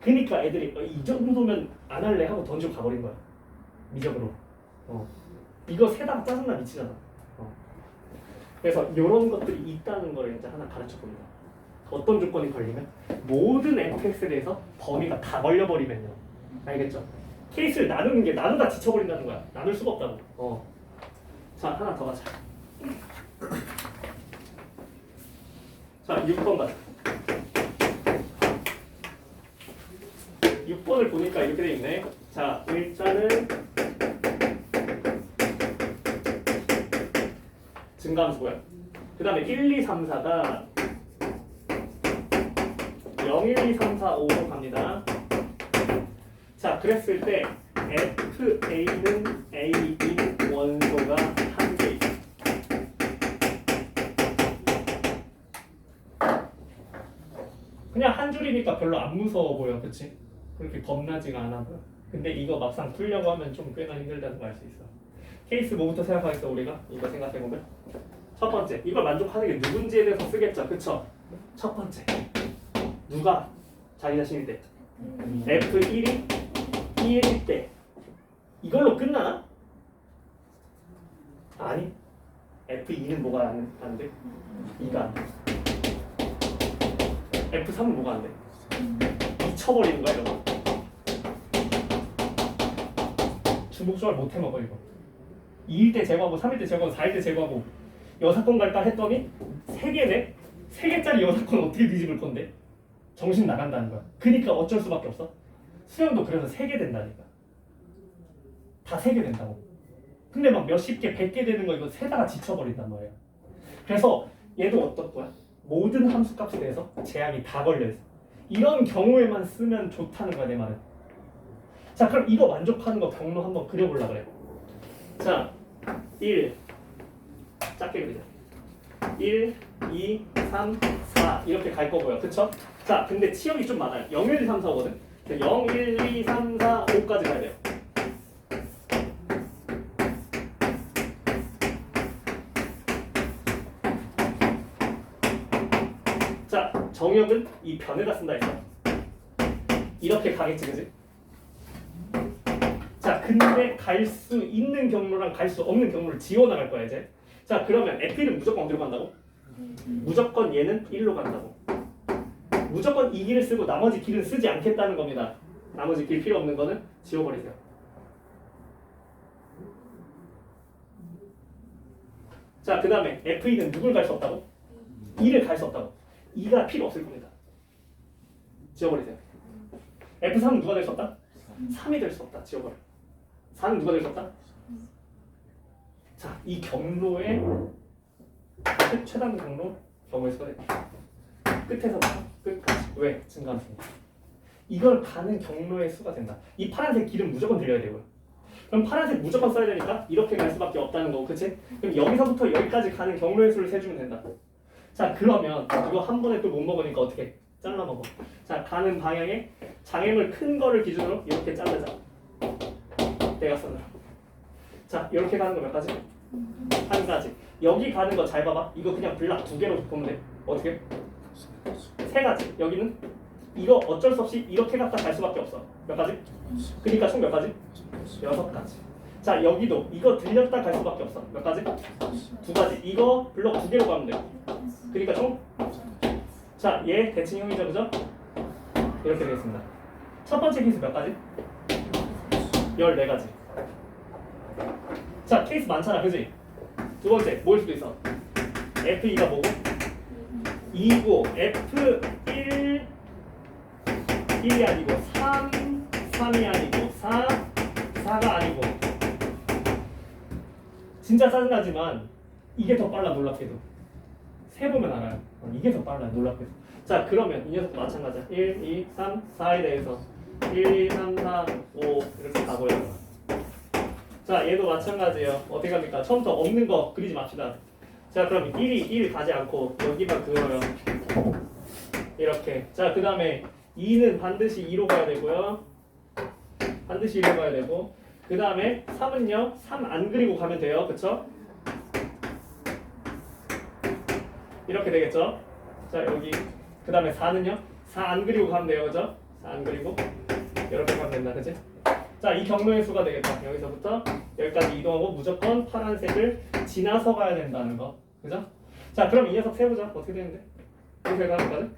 그러니까 애들이 이 정도면 안 할래 하고 던지고 가버린 거야. 미적으로. 이거 세다가 짜증나 미치잖아. 그래서 이런 것들이 있다는 걸 이제 하나 가르쳐 봅니다. 어떤 조건이 걸리면 모든 fx에 대해서 범위가 다 걸려버리면요. 알겠죠? 케이스를 나누는 게 나누다 지쳐버린다는 거야. 나눌 수가 없다고. 자, 하나 더 가자. 자, 6번 가자. 6번을 보니까 이렇게 돼 있네. 자, 일단은 증가함수고요. 그 다음에 1, 2, 3, 4가 0, 1, 2, 3, 4, 5로 갑니다. 자, 그랬을 때 FA는 A인 원소가 한 개 있다. 그냥 한 줄이니까 별로 안 무서워 보여, 그치? 그렇게 겁나지가 않아 보여. 근데 이거 막상 풀려고 하면 좀 꽤나 힘들다는 걸 알 수 있어. 케이스 뭐부터 생각하겠어 우리가? 이거 생각해보면 첫 번째, 이걸 만족하는 게 누군지에 대해서 쓰겠죠, 그쵸? 첫 번째, 누가 자기 자신일 때 F1이 1일 때 이걸로 끝나나? 아니, F2는 뭐가 안 돼? 2가 안 돼. F3은 뭐가 안 돼? 미쳐버리는 거야 이거. 중복조합 못 해먹어 이거. 2일 때 제거하고 3일 때 제거하고 4일 때 제거하고 여사건 갈까 했더니 3개네? 3개짜리 여사건 어떻게 뒤집을 건데? 정신 나간다는 거야. 그러니까 어쩔 수밖에 없어. 수영도 그래서 3개 된다니까. 다 3개 된다고. 근데 막 몇십 개, 100개 되는 거 이거 세다가 지쳐버린단 말이야. 그래서 얘도 어떤 거야? 모든 함수 값에 대해서 제약이 다 걸려있어. 이런 경우에만 쓰면 좋다는 거야 내 말은. 자, 그럼 이거 만족하는 거 경로 한번 그려보려고 그래. 자, 1 작게 그리자. 1, 2, 3, 4 이렇게 갈 거고요. 그쵸? 자, 근데 치역이 좀 많아요. 0, 1, 2, 3, 4거든. 0, 1, 2, 3, 4, 5까지 가야 돼요. 자, 정역은 이 변에다 쓴다 했어. 이렇게 가겠지, 그지? 근데 갈 수 있는 경로랑 갈 수 없는 경로를 지워나갈 거야 이제. 자 그러면 F는 무조건 어디로 간다고? 무조건 얘는 1로 간다고. 무조건 이 길을 쓰고 나머지 길은 쓰지 않겠다는 겁니다. 나머지 길 필요 없는 거는 지워버리세요. 자 그 다음에 F2는 누굴 갈 수 없다고? 2를 갈 수 없다고. 2가 필요 없을 겁니다. 지워버리세요. F3은 누가 될 수 없다? 3이 될 수 없다. 지워버려. 4는 누가 될 수 없다? 자, 이 경로의 최단 경로 경우의 수가 된다. 끝에서부터 끝까지. 왜? 증가함수니까. 이걸 가는 경로의 수가 된다. 이 파란색 길은 무조건 들려야 되고요. 그럼 파란색 무조건 써야 되니까 이렇게 갈 수밖에 없다는 거고, 그치? 그럼 여기서부터 여기까지 가는 경로의 수를 세주면 된다. 자, 그러면 이거 한 번에 또 못 먹으니까 어떻게? 잘라 먹어. 자, 가는 방향에 장애물 큰 거를 기준으로 이렇게 자르자. 대각선으로. 자, 이렇게 가는 거 몇 가지? 한 가지. 여기 가는 거 잘 봐봐. 이거 그냥 블락 2개로 보면 돼. 어떻게? 3가지. 여기는 이거 어쩔 수 없이 이렇게 갖다 갈 수밖에 없어. 몇 가지? 그러니까 총 몇 가지? 6가지. 자, 여기도 이거 들렸다 갈 수밖에 없어. 몇 가지? 2가지. 이거 블록 2개로 가면 돼. 그러니까 총? 자, 얘 대칭형이죠, 그죠? 이렇게 되겠습니다. 첫 번째 케이스 몇 가지? 14가지. 자, 케이스 많잖아, 그지? 두 번째, 뭐일 수도 있어? F2가 뭐고? 2고, F1, 1이 아니고, 3, 3이 아니고, 4, 4가 아니고. 진짜 짜증나지만, 이게 더 빨라, 놀랍게도. 세보면 알아요. 이게 더 빨라요, 놀랍게도. 자, 그러면 이 녀석도 마찬가지야. 1, 2, 3, 4에 대해서 1, 2, 3, 4, 5 이렇게 가고요. 자, 얘도 마찬가지예요. 어떻게 합니까? 처음부터 없는 거 그리지 맙시다. 자, 그럼 1 가지 않고 여기만 그어요. 이렇게. 자, 그 다음에 2는 반드시 2로 가야 되고요. 반드시 2로 가야 되고. 그 다음에 3은요. 3 안 그리고 가면 돼요. 그쵸? 이렇게 되겠죠? 자, 여기. 그 다음에 4는요. 4 안 그리고 가면 돼요. 그죠? 4 안 그리고. 이렇게 가면 된다. 그치? 자, 이 경로의 수가 되겠다. 여기서부터 여기까지 이동하고 무조건 파란색을 지나서 가야 된다는 거. 그죠? 자, 그럼 이 녀석 세보자. 어떻게 되는데? 어떻게 가는 거지?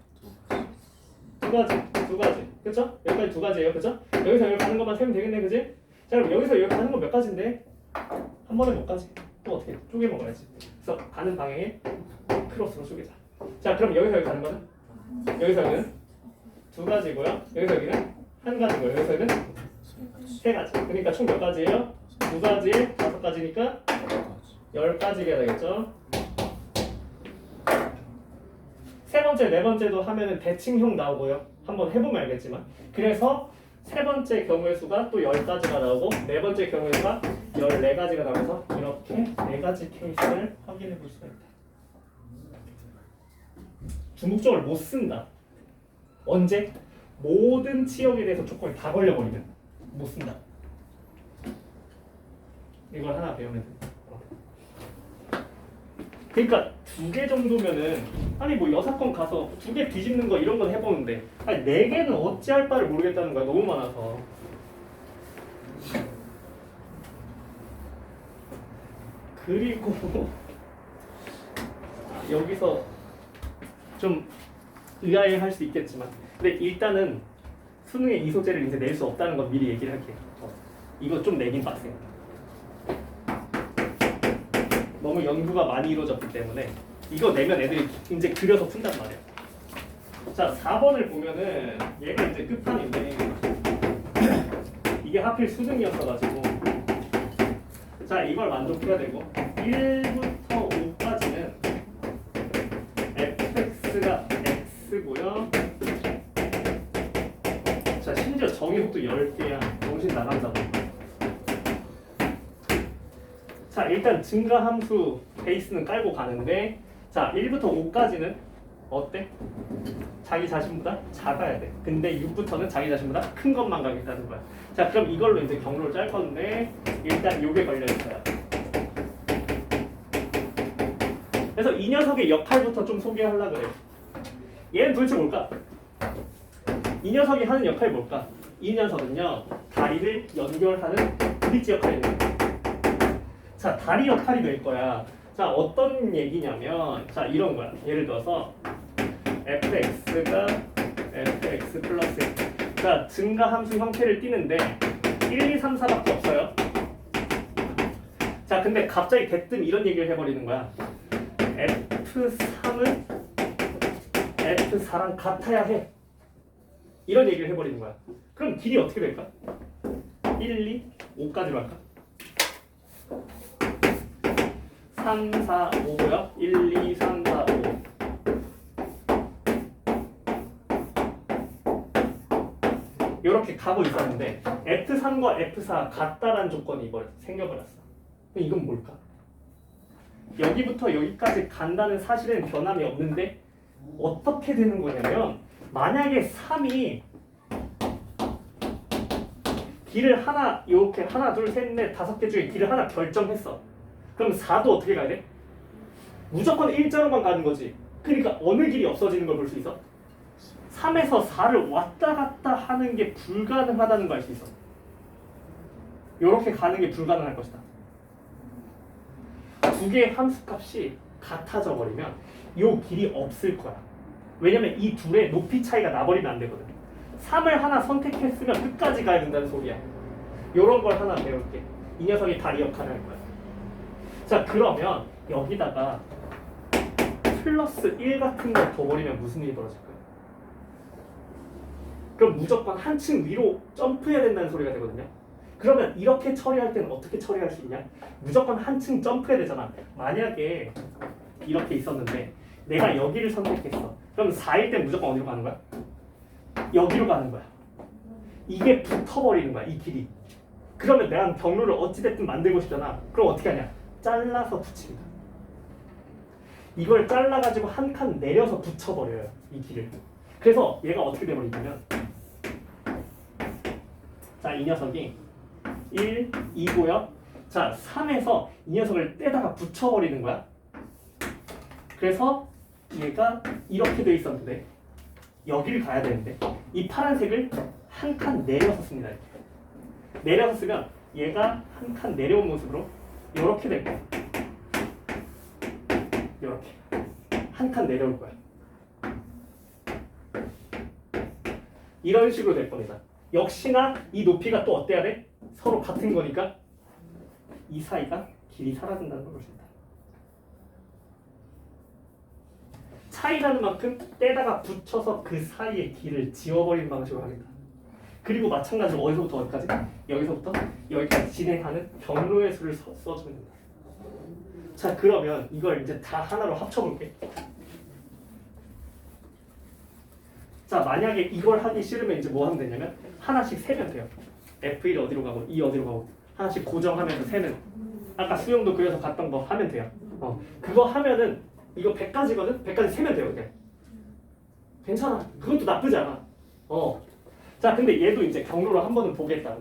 두 가지. 그쵸? 여기까지 2가지예요. 그쵸? 여기서 여기 가는 것만 세면 되겠네. 그치? 자, 그럼 여기서 여기 가는 거 몇 가지인데? 한 번에 몇 가지? 또 어떻게? 쪼개 먹어야지. 그래서 가는 방향에 크로스로 쪼개자. 자, 그럼 여기서 여기 가는 거는? 여기서 여기는 2가지고요. 여기서 여기는 1가지고요. 여기서 여기는 3가지. 그러니까 총 몇 가지예요? 2가지에 5가지니까 10가지가 되겠죠. 세 번째, 네 번째도 하면은 대칭형 나오고요. 한번 해보면 알겠지만. 그래서 세 번째 경우의 수가 또 10가지가 나오고 네 번째 경우의 수가 14가지가 나와서 이렇게 4가지 케이스를 확인해 볼 수가 있다. 중국적을 못 쓴다. 언제? 모든 치역에 대해서 조건이 다 걸려버리면 못 쓴다. 이걸 하나 배우면 돼. 그러니까 2개 정도면은 아니 뭐 여사건 가서 2개 뒤집는 거 이런 건 해보는데 아니 4개는 어찌할 바를 모르겠다는 거야. 너무 많아서. 그리고 여기서 좀 의아해할 수 있겠지만 근데 일단은 수능에 이 소재를 이제 낼 수 없다는 건 미리 얘기를 할게요. 이거 좀 내긴 빡세요. 너무 연구가 많이 이루어졌기 때문에 이거 내면 애들이 이제 그려서 푼단 말이야. 자, 4번을 보면은 얘가 이제 끝판인데 이게 하필 수능이었어가지고 자, 이걸 만족해야 되고 1부터 5까지는 fx가 x고요. 자, 심지어 정의역도 10개야. 정신 나간다고. 자, 일단 증가함수 베이스는 깔고 가는데 자, 1부터 5까지는 어때? 자기 자신보다 작아야 돼. 근데 6부터는 자기 자신보다 큰 것만 가겠다는 거야. 자, 그럼 이걸로 이제 경로를 짤 건데 일단 요게 걸려 있어요. 그래서 이 녀석의 역할부터 좀 소개하려고 그래요. 얘는 도대체 뭘까? 이 녀석이 하는 역할이 뭘까? 이 녀석은요, 다리를 연결하는 브릿지 역할이 될 거야. 자, 다리 역할이 될 거야. 자, 어떤 얘기냐면 자, 이런 거야. 예를 들어서 fx가 fx 플러스 자, 증가함수 형태를 띠는데 1, 2, 3, 4밖에 없어요. 자, 근데 갑자기 대뜸 이런 얘기를 해버리는 거야. F3은 F4랑 같아야 해. 이런 얘기를 해버리는 거야. 그럼 길이 어떻게 될까? 1, 2, 5까지로 할까? 3, 4, 5고요. 1, 2, 3, 4, 5. 이렇게 가고 있었는데 F3과 F4 같다라는 조건이 생겨버렸어. 이건 뭘까? 여기부터 여기까지 간다는 사실은 변함이 없는데 어떻게 되는 거냐면 만약에 3이 길을 하나 이렇게 하나 둘 셋 넷 다섯 개 중에 길을 하나 결정했어. 그럼 4도 어떻게 가야 돼? 무조건 일자로만 가는 거지. 그러니까 어느 길이 없어지는 걸 볼 수 있어? 3에서 4를 왔다 갔다 하는 게 불가능하다는 걸 알 수 있어. 이렇게 가는 게 불가능할 것이다. 두 개의 함수값이 같아져 버리면 이 길이 없을 거야. 왜냐면 이 둘의 높이 차이가 나버리면 안 되거든. 3을 하나 선택했으면 끝까지 가야 된다는 소리야. 이런 걸 하나 배울게. 이 녀석이 다리 역할을 할 거야. 자, 그러면 여기다가 플러스 1 같은 걸 둬버리면 무슨 일이 벌어질 거야? 그럼 무조건 한층 위로 점프해야 된다는 소리가 되거든요. 그러면 이렇게 처리할 때는 어떻게 처리할 수 있냐? 무조건 한층 점프해야 되잖아. 만약에 이렇게 있었는데 내가 여기를 선택했어. 그럼 4일 때 무조건 어디로 가는 거야? 여기로 가는 거야. 이게 붙어버리는 거야, 이 길이. 그러면 내가 경로를 어찌됐든 만들고 싶잖아. 그럼 어떻게 하냐? 잘라서 붙입니다. 이걸 잘라가지고 한 칸 내려서 붙여버려요, 이 길을. 그래서 얘가 어떻게 돼버리냐면 자, 이 녀석이 1, 2고요. 자, 3에서 이 녀석을 떼다가 붙여버리는 거야. 그래서 얘가 이렇게 돼 있었는데 여기를 가야 되는데 이 파란색을 한 칸 내려서 씁니다. 내려서 쓰면 얘가 한 칸 내려온 모습으로 이렇게 될 거야. 이렇게 한 칸 내려올 거야. 이런 식으로 될 겁니다. 역시나 이 높이가 또 어때야 돼? 서로 같은 거니까 이 사이가 길이 사라진다는 걸 볼 수 있다. 차이라는 만큼 떼다가 붙여서 그 사이의 길을 지워버리는 방식으로 하겠다. 그리고 마찬가지로 어디서부터 어디까지? 여기서부터 여기까지 진행하는 경로의 수를 써주면 된다. 자, 그러면 이걸 이제 다 하나로 합쳐볼게. 자, 만약에 이걸 하기 싫으면 이제 뭐 하면 되냐면 하나씩 세면 돼요. F1 어디로 가고 E 어디로 가고 하나씩 고정하면서 세는. 아까 수영도 그려서 갔던 거 하면 돼요. 그거 하면은 이거 100가지거든? 100가지 세면 돼요. 그냥. 괜찮아. 그것도 나쁘지 않아. 자, 근데 얘도 이제 경로로 한 번은 보겠다.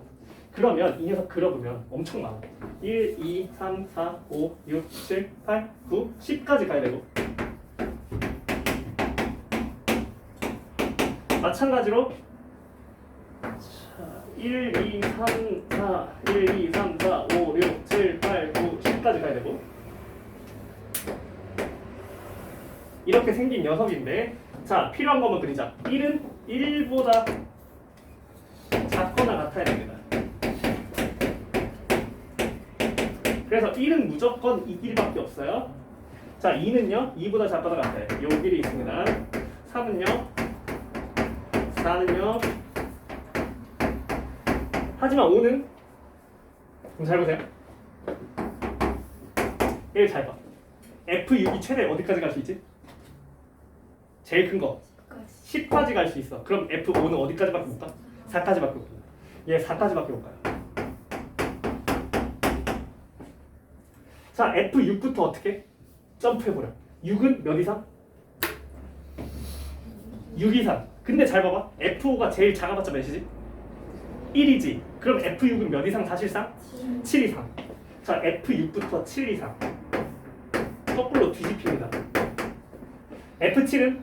그러면 이 녀석 그려보면 엄청 많아. 1, 2, 3, 4, 5, 6, 7, 8, 9, 10까지 가야 되고 마찬가지로 자, 1, 2, 3, 4, 1, 2, 3, 4, 5, 6, 7, 8, 9, 10까지 가야 되고 이렇게 생긴 녀석인데 자, 필요한 것만 그리자. 1은 1보다 작거나 같아야 됩니다. 그래서 1은 무조건 이 길밖에 없어요. 자, 2는요? 2보다 작거나 같아요. 요 길이 있습니다. 3은요? 4는요? 하지만 5는 잘 보세요. 1 잘 봐. F6이 최대 어디까지 갈 수 있지? 제일 큰 거 10까지 갈 수 있어. 그럼 F5는 어디까지밖에 못 가? 4까지밖에 못 가. 얘 4까지밖에 못 가요. 자, F6부터 어떻게? 점프해버려. 6은 몇 이상? 6 이상. 근데 잘 봐봐. F5가 제일 작아봤자 몇이지? 1이지. 그럼 F6은 몇 이상 사실상? 7 이상. 자, F6부터 7 이상. 거꾸로 뒤집힙니다. F7은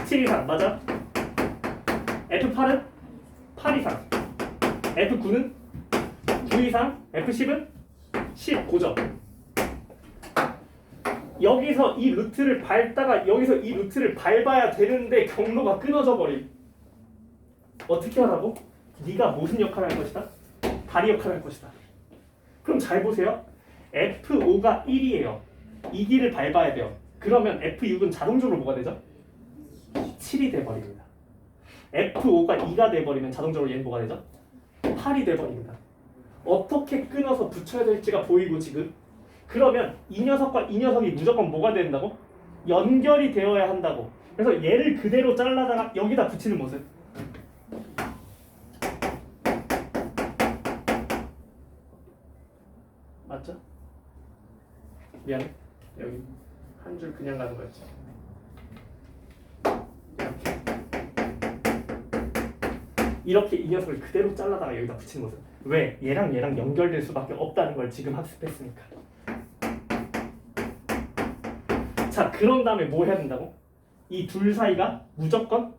7 이상. 맞아? F8은 8 이상. F9는 9 이상 F10은 10 고정. 여기서 이 루트를 밟다가 여기서 이 루트를 밟아야 되는데 경로가 끊어져 버림. 어떻게 하라고? 네가 무슨 역할을 할 것이다? 다리 역할을 할 것이다. 그럼 잘 보세요. F5가 1이에요. 이 길을 밟아야 돼요. 그러면 F6은 자동적으로 뭐가 되죠? 7이 돼버립니다. F5가 2가 돼버리면 자동적으로 얘는 뭐가 되죠? 8이 돼버립니다. 어떻게 끊어서 붙여야 될지가 보이고 지금 그러면 이 녀석과 이 녀석이 무조건 뭐가 된다고? 연결이 되어야 한다고. 그래서 얘를 그대로 잘라다가 여기다 붙이는 모습. 맞죠? 미안해. 여기 한 줄 그냥 가는 거였죠. 이렇게 이 녀석을 그대로 잘라다가 여기다 붙이는 모습. 왜? 얘랑 연결될 수밖에 없다는 걸 지금 학습했으니까. 자, 그런 다음에 뭐 해야 된다고? 이 둘 사이가 무조건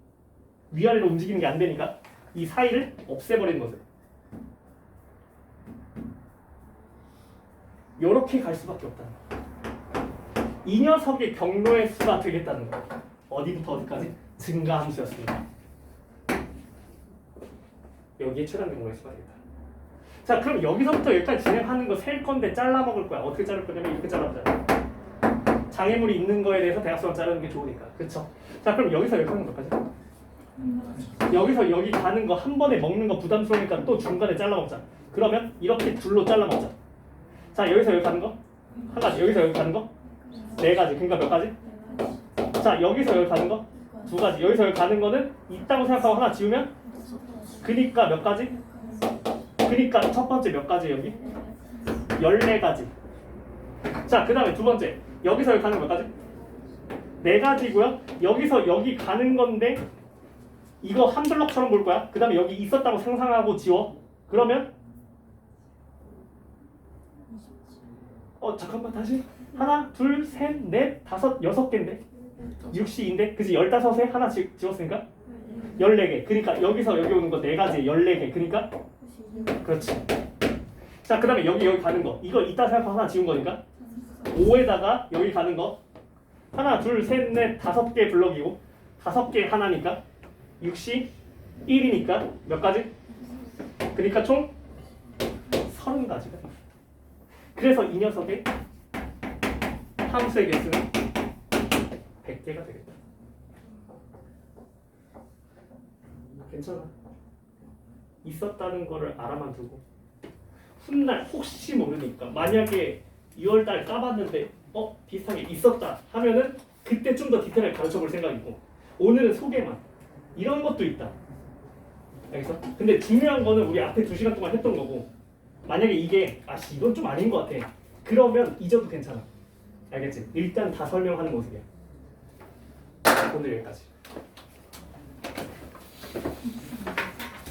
위아래로 움직이는 게 안 되니까 이 사이를 없애버리는 모습. 요렇게 갈 수밖에 없다는 거. 이 녀석의 경로의 수가 되겠다는 거. 어디부터 어디까지? 증가함수였습니다. 여기에 최단 경로의 수가 되겠다. 자, 그럼 여기서부터 여기까지 진행하는 거 셀 건데 잘라 먹을 거야. 어떻게 자를 거냐면 이렇게 잘라보자. 장애물이 있는 거에 대해서 대각선을 자르는 게 좋으니까. 그쵸? 자, 그럼 여기서 여기 가는 것까지? 여기서 여기 가는 거 한 번에 먹는 거 부담스러우니까 또 중간에 잘라 먹자. 그러면 이렇게 둘로 잘라 먹자. 자, 여기서 여기 가는 거? 한 가지. 여기서 여기 가는 거? 네 가지. 그러니까 몇 가지? 자, 여기서 여기 가는 거? 두 가지. 여기서 여기 가는 거는 있다고 생각하고 하나 지우면? 그니까 몇 가지? 그니까 첫 번째 몇 가지 여기? 14가지. 자, 그 다음에 두 번째. 여기서 여기 가는 거 몇 가지? 4가지고요. 여기서 여기 가는 건데 이거 한 블럭처럼 볼 거야. 그 다음에 여기 있었다고 상상하고 지워. 그러면 잠깐만 다시. 하나, 둘, 셋, 넷, 다섯, 6개인데 6C인데 그치? 15에 하나 지웠으니까 14개. 그러니까 여기서 여기 오는 거 4가지 14개. 그러니까 그렇지. 자, 그 다음에 여기 가는 거 이거 있다 생각하고 하나 지운 거니까 5에다가 여기 가는 거 하나, 둘, 셋, 넷, 5개 블럭이고 5개 하나니까 6C 1이니까 몇 가지? 그러니까 총 30가지가 돼. 그래서 이 녀석의 함수의 개수는 100개가 되겠다. 괜찮아. 있었다는 거를 알아만 두고 훗날 혹시 모르니까 만약에 6월달 까봤는데 비슷하게 있었다 하면은 그때 좀 더 디테일하게 가르쳐볼 생각이고 오늘은 소개만 이런 것도 있다. 알겠어? 근데 중요한 거는 우리 앞에 2시간 동안 했던 거고 만약에 이게 이건 좀 아닌 것 같아 그러면 잊어도 괜찮아. 알겠지? 일단 다 설명하는 모습이야. 오늘 여기까지.